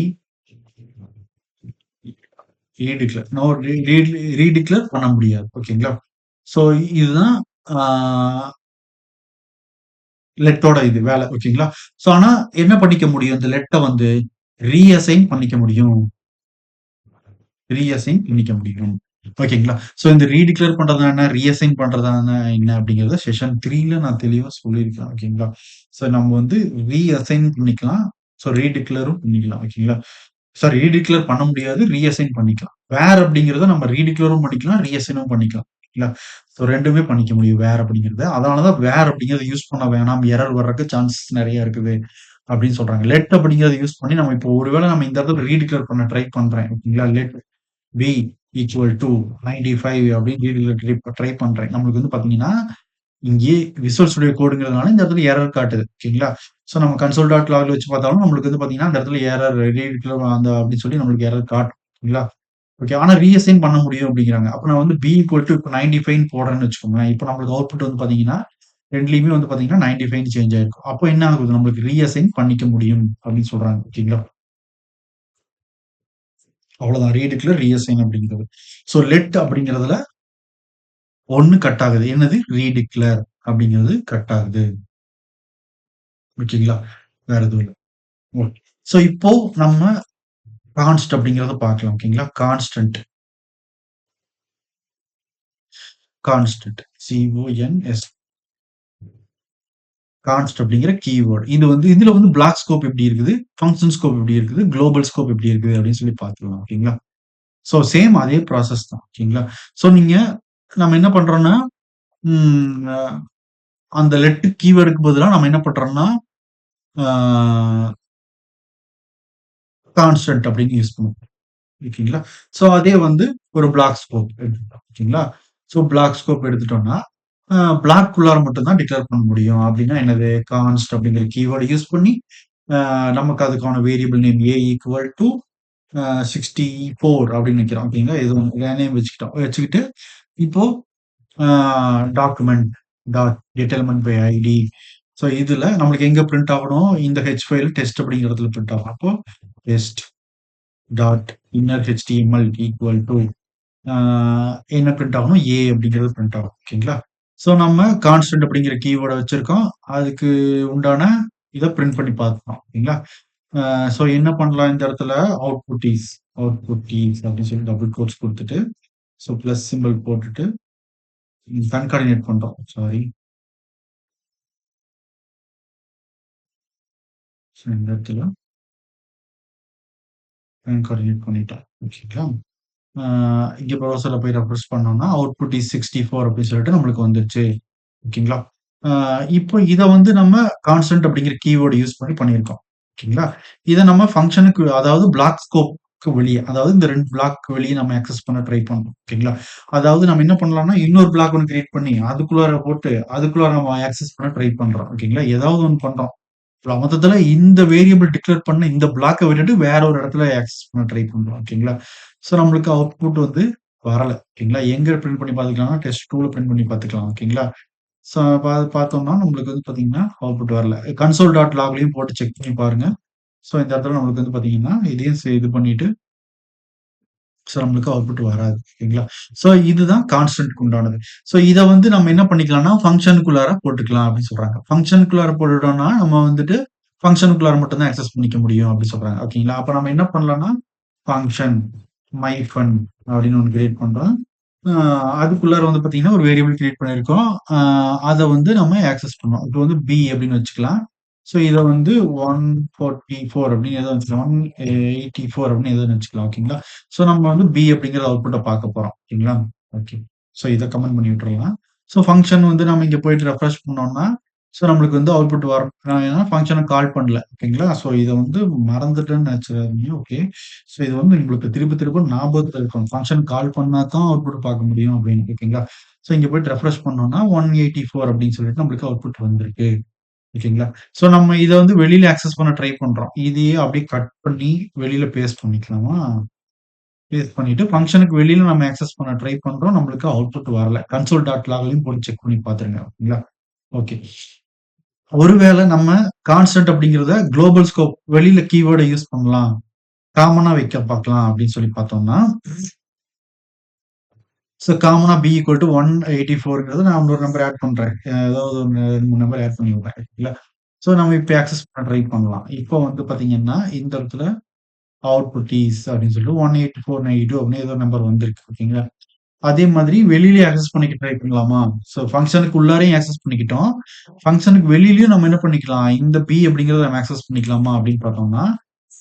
ரீடிக்ளேர் நோ ரீடிக்ளேர் பண்ண முடியாது. ஓகேங்களா? ஸோ இதுதான் ஆ லெட்டோட இது வேலை. ஓகேங்களா? ஸோ ஆனா என்ன பண்ணிக்க முடியும்? இந்த லெட்ட வந்து ரீஅசைன் பண்ணிக்க முடியும். ரீஅசைன் பண்ணிக்க முடியும். ஓகேங்களா? ஸோ இந்த ரீடிக்ளேர் பண்றதுனா என்ன? ரீஅசைன் பண்றதுனா என்ன? அப்படிங்கிறத செஷன் 3ல நான் தெளிவா சொல்லியிருக்கேன். ஓகேங்களா? ஸோ நம்ம வந்து ரீஅசைன் பண்ணிக்கலாம். ஸோ ரீடிக்ளேரும் பண்ணிக்கலாம். ஓகேங்களா? சாரி ரீடிக்ளேர் பண்ண முடியாது. ரீஅசைன் பண்ணிக்கலாம். வேர் அப்படிங்கிறத நம்ம ரீடிக்ளேரும் பண்ணிக்கலாம். ரீஅசைனும் பண்ணிக்கலாம். ஓகேங்களா? ஸோ 2மே பண்ணிக்க முடியும் வேர் அப்படிங்கிறத. அதனால தான் வேர் அப்படிங்கிறத யூஸ் பண்ண வேணாம். எரர் வர்றதுக்கு சான்சஸ் நெறைய இருக்குது. அப்படின்னு சொல்றாங்க. லெட் அப்படிங்கிறத யூஸ் பண்ணி நம்ம இப்போ ஒருவேள நம்ம இந்த இடத்துல ரீடிக்ளேர் பண்ண ட்ரை பண்றேன். ஓகேங்களா? லெட் பி ஈக்குவல் டூ 95 அப்படின்னு ட்ரை பண்றேன். நம்மளுக்கு வந்து பார்த்தீங்கன்னா, இங்கேயே விசுவல் ஸ்டுடியோ கோடுங்கிறதுனால இந்த இடத்துல எரர் காட்டுது. ஓகேங்களா? ஸோ நம்ம கன்சோல் டாட் லாக்ல வச்சு பார்த்தாலும் நம்மளுக்கு வந்து பார்த்தீங்கன்னா, அந்த இடத்துல எரர் அந்த அப்படின்னு சொல்லி நம்மளுக்கு எரர் காட்டும். ஓகேங்களா? ஓகே. ஆனா ரீஅசைன் பண்ண முடியும் அப்படிங்கிறாங்க. அப்ப நான் வந்து பி ஈக்குவல் டூ இப்ப 95 போடுறேன்னு வச்சுக்கோங்களேன். இப்ப நம்மளுக்கு அவுட்புட் வந்து பார்த்தீங்கன்னா, 2லயுமே வந்து பார்த்தீங்கன்னா 95ன்னு சேஞ்ச் ஆயிருக்கும். அப்போ என்ன ஆகுது? நம்மளுக்கு ரீஅசைன் பண்ணிக்க முடியும் அப்படின்னு சொல்றாங்க. ஓகேங்களா? அவ்வளோதான். ரீடிக்ளேர், ரீஅசைன் அப்படிங்கிறது. ஸோ லெட் அப்படிங்கிறதுல 1 கட் ஆகுது. என்னது? ரீடிக்ளேர் அப்படிங்கிறது கட் ஆகுது. ஓகேங்களா? வேற எதுவும் இல்ல. ஓகே. ஸோ இப்போ நம்ம கான்ஸ்ட் அப்படிங்கிறத பார்க்கலாம். ஓகேங்களா? Constant, constant. CONS கான்ஸ்ட் அப்படிங்கிற கீவேர்ட். இது வந்து இதுல வந்து பிளாக் ஸ்கோப் எப்படி இருக்குது? ஃபங்ஷன் ஸ்கோப் எப்படி இருக்குது? குளோபல் ஸ்கோப் எப்படி இருக்குது? அப்படின்னு சொல்லி பார்த்துக்கலாம். ஓகேங்களா? ஸோ சேம் அதே ப்ராசஸ் தான். ஓகேங்களா? ஸோ நம்ம என்ன பண்றோம்னா, ம் அ அந்த லெட் கீவேர்டுக்கு பதிலா நம்ம என்ன பண்றோம்னா, ஆ கான்ஸ்டன்ட் அப்படின்னு யூஸ் பண்ணுவோம். ஓகேங்களா? ஸோ அதே வந்து ஒரு பிளாக் ஸ்கோப் எடுத்துக்கிட்டோம். ஓகேங்களா? ஸோ பிளாக் ஸ்கோப் எடுத்துட்டோம்னா, பிளாக்குள்ளார மட்டும் தான் டிக்ளேர் பண்ண முடியும். அப்படின்னா என்னது? கான்ஸ்ட் அப்படிங்கிற கீவேர்ட் யூஸ் பண்ணி, நமக்கு அதுக்கான variable name A equal to 64 அப்படின்னு வைக்கிறோம். ஓகேங்களா? இது ஒண்ணு நேம் வச்சுக்கிட்டோம். வச்சுக்கிட்டு இப்போ document dot determent by ID. So இதுல நம்மளுக்கு எங்க பிரிண்ட் ஆகணும்? இந்த ஹெச் ஃபைல் டெஸ்ட் அப்படிங்கிற இடத்துல பிரிண்ட் ஆகும். அப்போ test dot inner HTML equal to என்ன பிரிண்ட் ஆகணும்? A அப்படிங்கிறது பிரிண்ட் ஆகும். ஓகேங்களா? ஸோ நம்ம கான்ஸ்டன்ட் அப்படிங்கிற கீவேர்ட வச்சிருக்கோம். அதுக்கு உண்டான இத பிரிண்ட் பண்ணி பார்த்துட்டோம். ஓகேங்களா? ஸோ என்ன பண்ணலாம் இந்த இடத்துல? அவுட்புட் இஸ் அப்படின்னு சொல்லி டபுள் கோட்ஸ் குடுத்துட்டு, ஸோ பிளஸ் சிம்பல் போட்டுட்டு கன்கார்டினேட் பண்றோம். சாரி. ஸோ இந்த இடத்துல கன்கார்டினேட் பண்ணிட்டோம். ஓகேங்களா? ஆ இங்க ப்ரௌசர்ல போய் ரெஃப்ரெஷ் பண்ணோம்னா, அவுட்புட் இஸ் 64 அப்படின்னு சொல்லிட்டு நம்மளுக்கு வந்துருச்சு. ஓகேங்களா? ஆ இப்போ இத வந்து நம்ம கான்ஸ்டன்ட் அப்படிங்கிற கீவேர்ட் யூஸ் பண்ணி பண்ணியிருக்கோம். ஓகேங்களா? இத நம்ம ஃபங்ஷனுக்கு அதாவது பிளாக் ஸ்கோப்க்கு வெளிய, அதாவது இந்த 2 பிளாக்க்கு வெளிய நம்ம ஆக்சஸ் பண்ண ட்ரை பண்றோம். ஓகேங்களா? அதாவது நம்ம என்ன பண்ணலாம்னா, இன்னொரு பிளாக் ஒண்ணு கிரியேட் பண்ணி, அதுக்குள்ளார போட்டு, அதுக்குள்ளார நம்ம ஆக்சஸ் பண்ண ட்ரை பண்றோம். ஓகேங்களா? ஏதாவது ஒண்ணு பண்றோம். மொத்தத்துல இந்த வேரியபிள் டிக்ளேர் பண்ண இந்த பிளாக்க விட்டுட்டு வேற ஒரு இடத்துல ஆக்சஸ் பண்ண ட்ரை பண்றோம். ஓகேங்களா? ஸோ நம்மளுக்கு அவுட்புட் வந்து வரல. ஓகேங்களா? எங்க பிரிண்ட் பண்ணி பார்த்துக்கலாம்னா, டெஸ்ட்2ல பிரிண்ட் பண்ணி பார்த்துக்கலாம். ஓகேங்களா? ஸோ பார்த்தோம்னா நம்மளுக்கு வந்து பார்த்தீங்கன்னா, அவுட்புட் வரல. கன்சோல் டாட் லாக்லயும் போட்டு செக் பண்ணி பாருங்க. ஸோ இந்த இடத்துல நம்மளுக்கு வந்து பார்த்தீங்கன்னா, இதையும் இது பண்ணிட்டு, ஸோ நம்மளுக்கு அவுட்புட் வராது. ஓகேங்களா? ஸோ இதுதான் கான்ஸ்டன்ட்க்கு உண்டானது. ஸோ இத வந்து நம்ம என்ன பண்ணிக்கலாம்னா, ஃபங்ஷனுக்குள்ளார போட்டுக்கலாம் அப்படின்னு சொல்றாங்க. ஃபங்ஷனுக்குள்ளார போட்டுட்டோம்னா, நம்ம வந்துட்டு ஃபங்ஷனுக்குள்ளார மட்டும் தான் ஆக்சஸ் பண்ணிக்க முடியும் அப்படின்னு சொல்றாங்க. ஓகேங்களா? அப்ப நம்ம என்ன பண்ணலாம்னா, ஃபங்ஷன் மை ஃபன் அப்படின்னு ஒண்ணு கிரியேட் பண்றோம். அ அதுக்குள்ளார வந்து பார்த்தீங்கன்னா, ஒரு வேரியபிள் கிரியேட் பண்ணியிருக்கோம். அ அத வந்து நம்ம ஆக்சஸ் பண்ணோம். இப்ப வந்து பி அப்படின்னு வச்சுக்கலாம். ஸோ இத வந்து 144 அப்படின்னு ஏதோ வச்சுக்கலாம். 184 அப்படின்னு ஏதோ வச்சுக்கலாம். ஓகேங்களா? ஸோ நம்ம வந்து பி அப்படிங்கிற அவுட்புட்ட பார்க்க போறோம். ஓகேங்களா? ஓகே. ஸோ இத கமெண்ட் பண்ணி விட்டுறலாம். ஸோ ஃபங்ஷன் வந்து நம்ம இங்க போயிட்டு ரெஃப்ரெஷ் பண்ணோம்னா, ஸோ நம்மளுக்கு வந்து அவுட்புட் வரும். நான் ஏன்னா ஃபங்ஷன கால் பண்ணல. ஓகேங்களா? ஸோ இத வந்து மறந்துட்டேன்னு நெனச்சுறாதீங்க. ஓகே. ஸோ இது வந்து உங்களுக்கு திரும்ப திரும்ப ஞாபகத்துல இருக்கணும். ஃபங்ஷன் கால் பண்ணா தான் அவுட்புட் பார்க்க முடியும் அப்படின்னு. ஓகேங்களா? ஸோ இங்க போயிட்டு ரெஃப்ரெஷ் பண்ணோம்னா 184 அப்படின்னு சொல்லிட்டு நம்மளுக்கு அவுட்புட் வந்திருக்கு. ஓகேங்களா? ஸோ நம்ம இத வந்து வெளியில ஆக்சஸ் பண்ண ட்ரை பண்றோம். இதையே அப்படியே கட் பண்ணி வெளியில பேஸ்ட் பண்ணிக்கலாமா? பேஸ்ட் பண்ணிட்டு ஃபங்ஷனுக்கு வெளியில நம்ம ஆக்சஸ் பண்ண ட்ரை பண்றோம். நம்மளுக்கு அவுட்புட் வரல. கன்சோல் டாட் லாக்லயும் போட்டு செக் பண்ணி பார்த்துருங்க. ஓகேங்களா? ஓகே. ஒருவேள நம்ம கான்ஸ்டன்ட் அப்படிங்கிறத குளோபல் ஸ்கோப் வெளியில கீவேர்ட யூஸ் பண்ணலாம். காமனா வைக்க பார்க்கலாம் அப்படின்னு சொல்லி பார்த்தோம்னா, ஸோ காமனா B ஈக்குவல் டூ 184ங்கிறது நான் இன்னொரு நம்பர் ஆட் பண்றேன். ஏதாவது ஒண்ணு 2, 3 நம்பர் ஆட் பண்ணி விடுறேன். இல்ல. ஸோ நம்ம இப்ப ஆக்சஸ் பண்ண ட்ரை பண்ணலாம். இப்போ வந்து பார்த்தீங்கன்னா, இந்த இடத்துல அவுட்புட் இஸ் அப்படின்னு சொல்லிட்டு 18492 அப்படின்னு ஏதோ நம்பர் வந்திருக்கு. ஓகேங்களா? அதே மாதிரி வெளியிலயே ஆக்சஸ் பண்ணிக்க ட்ரை பண்ணலாமா? ஸோ ஃபங்ஷனுக்கு உள்ளாரையும் ஆக்சஸ் பண்ணிக்கிட்டோம். ஃபங்ஷனுக்கு வெளியிலயும் நம்ம என்ன பண்ணிக்கலாம்? இந்த B அப்படிங்கிறத நம்ம ஆக்சஸ் பண்ணிக்கலாமா அப்படின்னு பார்த்தோம்னா,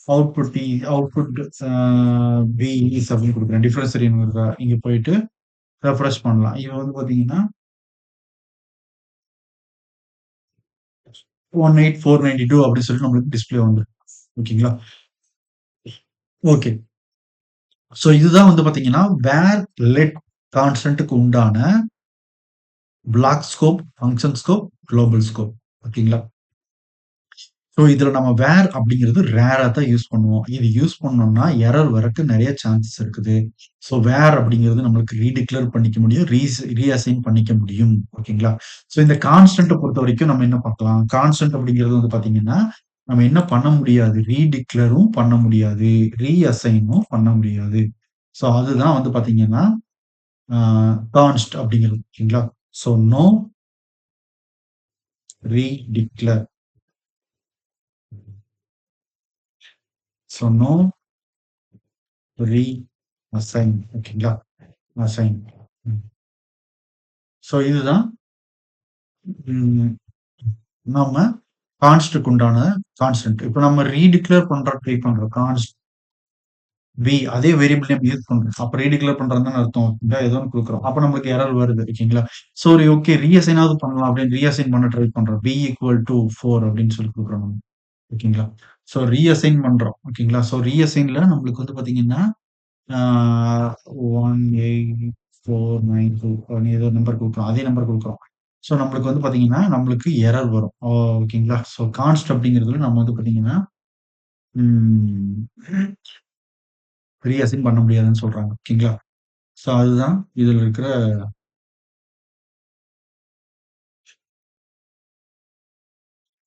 அவுட்புட் B இஸ் அப்படின்னு குடுக்குறேன். டிஃபரன்ஸ் தெரியணுங்கிறதுக்காக. இங்க போயிட்டு ரெஃப்ரெஷ் பண்ணலாம். இது வந்து பார்த்தீங்கன்னா 18492 அப்படின்னு சொல்லி நம்மளுக்கு டிஸ்ப்ளே வந்துரும். ஓகேங்களா? ஓகே. ஸோ இதுதான் வந்து பார்த்தீங்கன்னா, வேர் லெட் கான்ஸ்டன்ட்க்கு உண்டான block scope, function scope, global scope. ஓகேங்களா? ஸோ இதுல நம்ம வேர் அப்படிங்கிறது ரேரா தான் யூஸ் பண்ணுவோம். இது யூஸ் பண்ணோம்னா எரர் வரக்கு நெறைய சான்சஸ் இருக்குது. ஸோ வேர் அப்படிங்கிறது நம்மளுக்கு ரீடிக்ளேர் பண்ணிக்க முடியும். ரீஅசைன் பண்ணிக்க முடியும். ஓகேங்களா? ஸோ இந்த கான்ஸ்டன்ட்ட பொறுத்தவரைக்கும் நம்ம என்ன பார்க்கலாம்? கான்ஸ்டன்ட் அப்படிங்கிறது வந்து பார்த்தீங்கன்னா, நம்ம என்ன பண்ண முடியாது? ரீடிக்ளேரும் பண்ண முடியாது. ரீஅசைனும் பண்ண முடியாது. ஸோ அதுதான் வந்து பார்த்தீங்கன்னா, ஆ கான்ஸ்ட் அப்படிங்கிறது. ஓகேங்களா? So no redeclare. So no reassign. ஓகேங்களா? அசைன். ம். ஸோ இதுதான் ம் நம்ம கான்ஸ்ட்க்கு உண்டான கான்ஸ்டன்ட். இப்ப நம்ம ரீடிக்ளேர் ட்ரை பண்றோம். அதே வேரியபிள் நேம் யூஸ் பண்றோம். அப்ப ரீடிக்ளேர் பண்றதுன்னு அர்த்தம். ஏதோ ஒண்ணு குடுக்குறோம். அப்ப நம்மளுக்கு எரர் வருது. ஓகேங்களா? சரி ஓகே ரீஅசைனாவது பண்ணலாம் அப்படின்னு ரீஅசைன் பண்ண ட்ரை பண்றோம். = 4 அப்படின்னு சொல்லி குடுக்குறோம் நம்ம. ஓகேங்களா? ஸோ ரீஅசைன் பண்றோம். ஓகேங்களா? ஸோ ரீஅசைன்ல நம்மளுக்கு வந்து பாத்தீங்கன்னா, ஆ 1849 ஏதோ நம்பர் குடுக்குறோம். அதே நம்பர் குடுக்குறோம். ஸோ நம்மளுக்கு வந்து பாத்தீங்கன்னா, நம்மளுக்கு எரர் வரும். ஓகேங்களா? ஸோ கான்ஸ்ட் அப்படிங்கிறதுல நம்ம வந்து பாத்தீங்கன்னா, ம் ரீஅசைன் பண்ண முடியாதுன்னு சொல்றாங்க. ஓகேங்களா? ஸோ அதுதான் இதுல இருக்கிற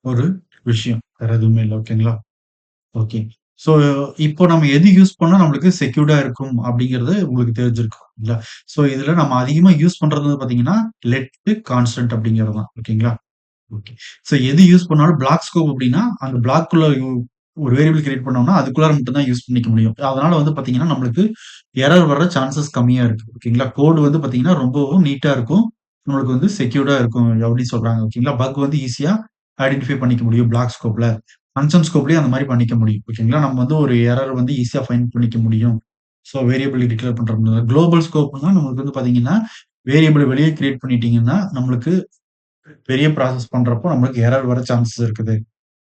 ஒரு விஷயம். வேற எதுவுமே இல்ல. ஓகேங்களா? ஓகே. ஸோ இப்போ நம்ம எது யூஸ் பண்ணா நம்மளுக்கு செக்யூர்டா இருக்கும் அப்படிங்கிறது உங்களுக்கு தெரிஞ்சிருக்கும். இல்ல. ஸோ இதுல நம்ம அதிகமா யூஸ் பண்றது வந்து பாத்தீங்கன்னா, கான்ஸ்டன்ட் அப்படிங்கிறது தான். ஓகேங்களா? ஓகே. சோ எது யூஸ் பண்ணாலும் பிளாக் ஸ்கோப் அப்டின்னா, அந்த பிளாக்குள்ள ஒரு வேரியபிள் கிரியேட் பண்ணோம்னா, அதுக்குள்ளார மட்டும் தான் யூஸ் பண்ணிக்க முடியும். அதனால வந்து பார்த்தீங்கன்னா, நம்மளுக்கு எரர் வர சான்சஸ் கம்மியா இருக்கு. ஓகேங்களா? கோட் வந்து பார்த்தீங்கன்னா, ரொம்பவும் நீட்டா இருக்கும். நம்மளுக்கு வந்து செக்யூர்டா இருக்கும் அப்டின்னு சொல்றாங்க. ஓகேங்களா? பக் வந்து ஈஸியா ஐடென்டிஃபை பண்ணிக்க முடியும் பிளாக் ஸ்கோப்ல. பங்ஷன் ஸ்கோப்லயும் அந்த மாரி பண்ணிக்க முடியும். ஓகேங்களா? நம்ம வந்து ஒரு எரர் வந்து ஈஸியா ஃபைண்ட் பண்ணிக்க முடியும். சோ வேரியபிள் டிக்ளேர் பண்றோம்ல. குளோபல் ஸ்கோப்னா நம்மளுக்கு வந்து பார்த்தீங்கன்னா, வேரியபிள் வெளிய கிரியேட் பண்ணிட்டீங்கன்னா, நம்மளுக்கு பெரிய ப்ராசஸ் பண்றப்போ நம்மளுக்கு எரர் வர சான்சஸ் இருக்குது.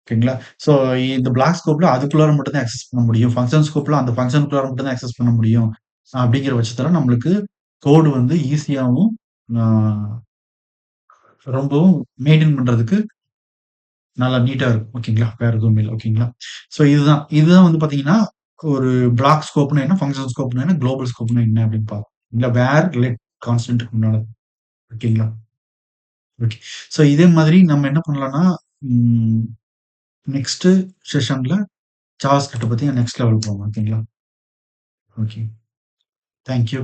ஓகேங்களா? ஸோ இந்த பிளாக் ஸ்கோப்ல அதுக்குள்ளார மட்டும் தான் ஆக்சஸ் பண்ண முடியும். பங்ஷன் ஸ்கோப்ல அந்த பங்ஷனுக்குள்ளார மட்டும் தான் ஆக்சஸ் பண்ண முடியும். அப்படிங்கிற பட்சத்துல நம்மளுக்கு கோட் வந்து ஈஸியாவும், ஆ ரொம்பவும் மெயின்டெயின் பண்றதுக்கு நல்லா நீட்டா இருக்கும். ஓகேங்களா? வேற எதுவும் இல்ல. ஓகேங்களா? ஸோ இதுதான் வந்து பாத்தீங்கன்னா, ஒரு பிளாக் ஸ்கோப்னா என்ன? பங்ஷன் ஸ்கோப்னா என்ன? குளோபல் ஸ்கோப்னா என்ன? அப்படின்னு பார்ப்போம். இல்ல வேர், லெட், கான்ஸ்டன்ட்க்கு உண்டானது. ஓகேங்களா? ஓகே. ஸோ இதே மாதிரி நம்ம என்ன பண்ணலாம்னா, ம் நெக்ஸ்ட் செஷன்ல ஜாவாஸ்கிரிப்ட்ட பத்தி நெக்ஸ்ட் லெவல் போவோம். ஓகேங்களா? ஓகே. Thank you.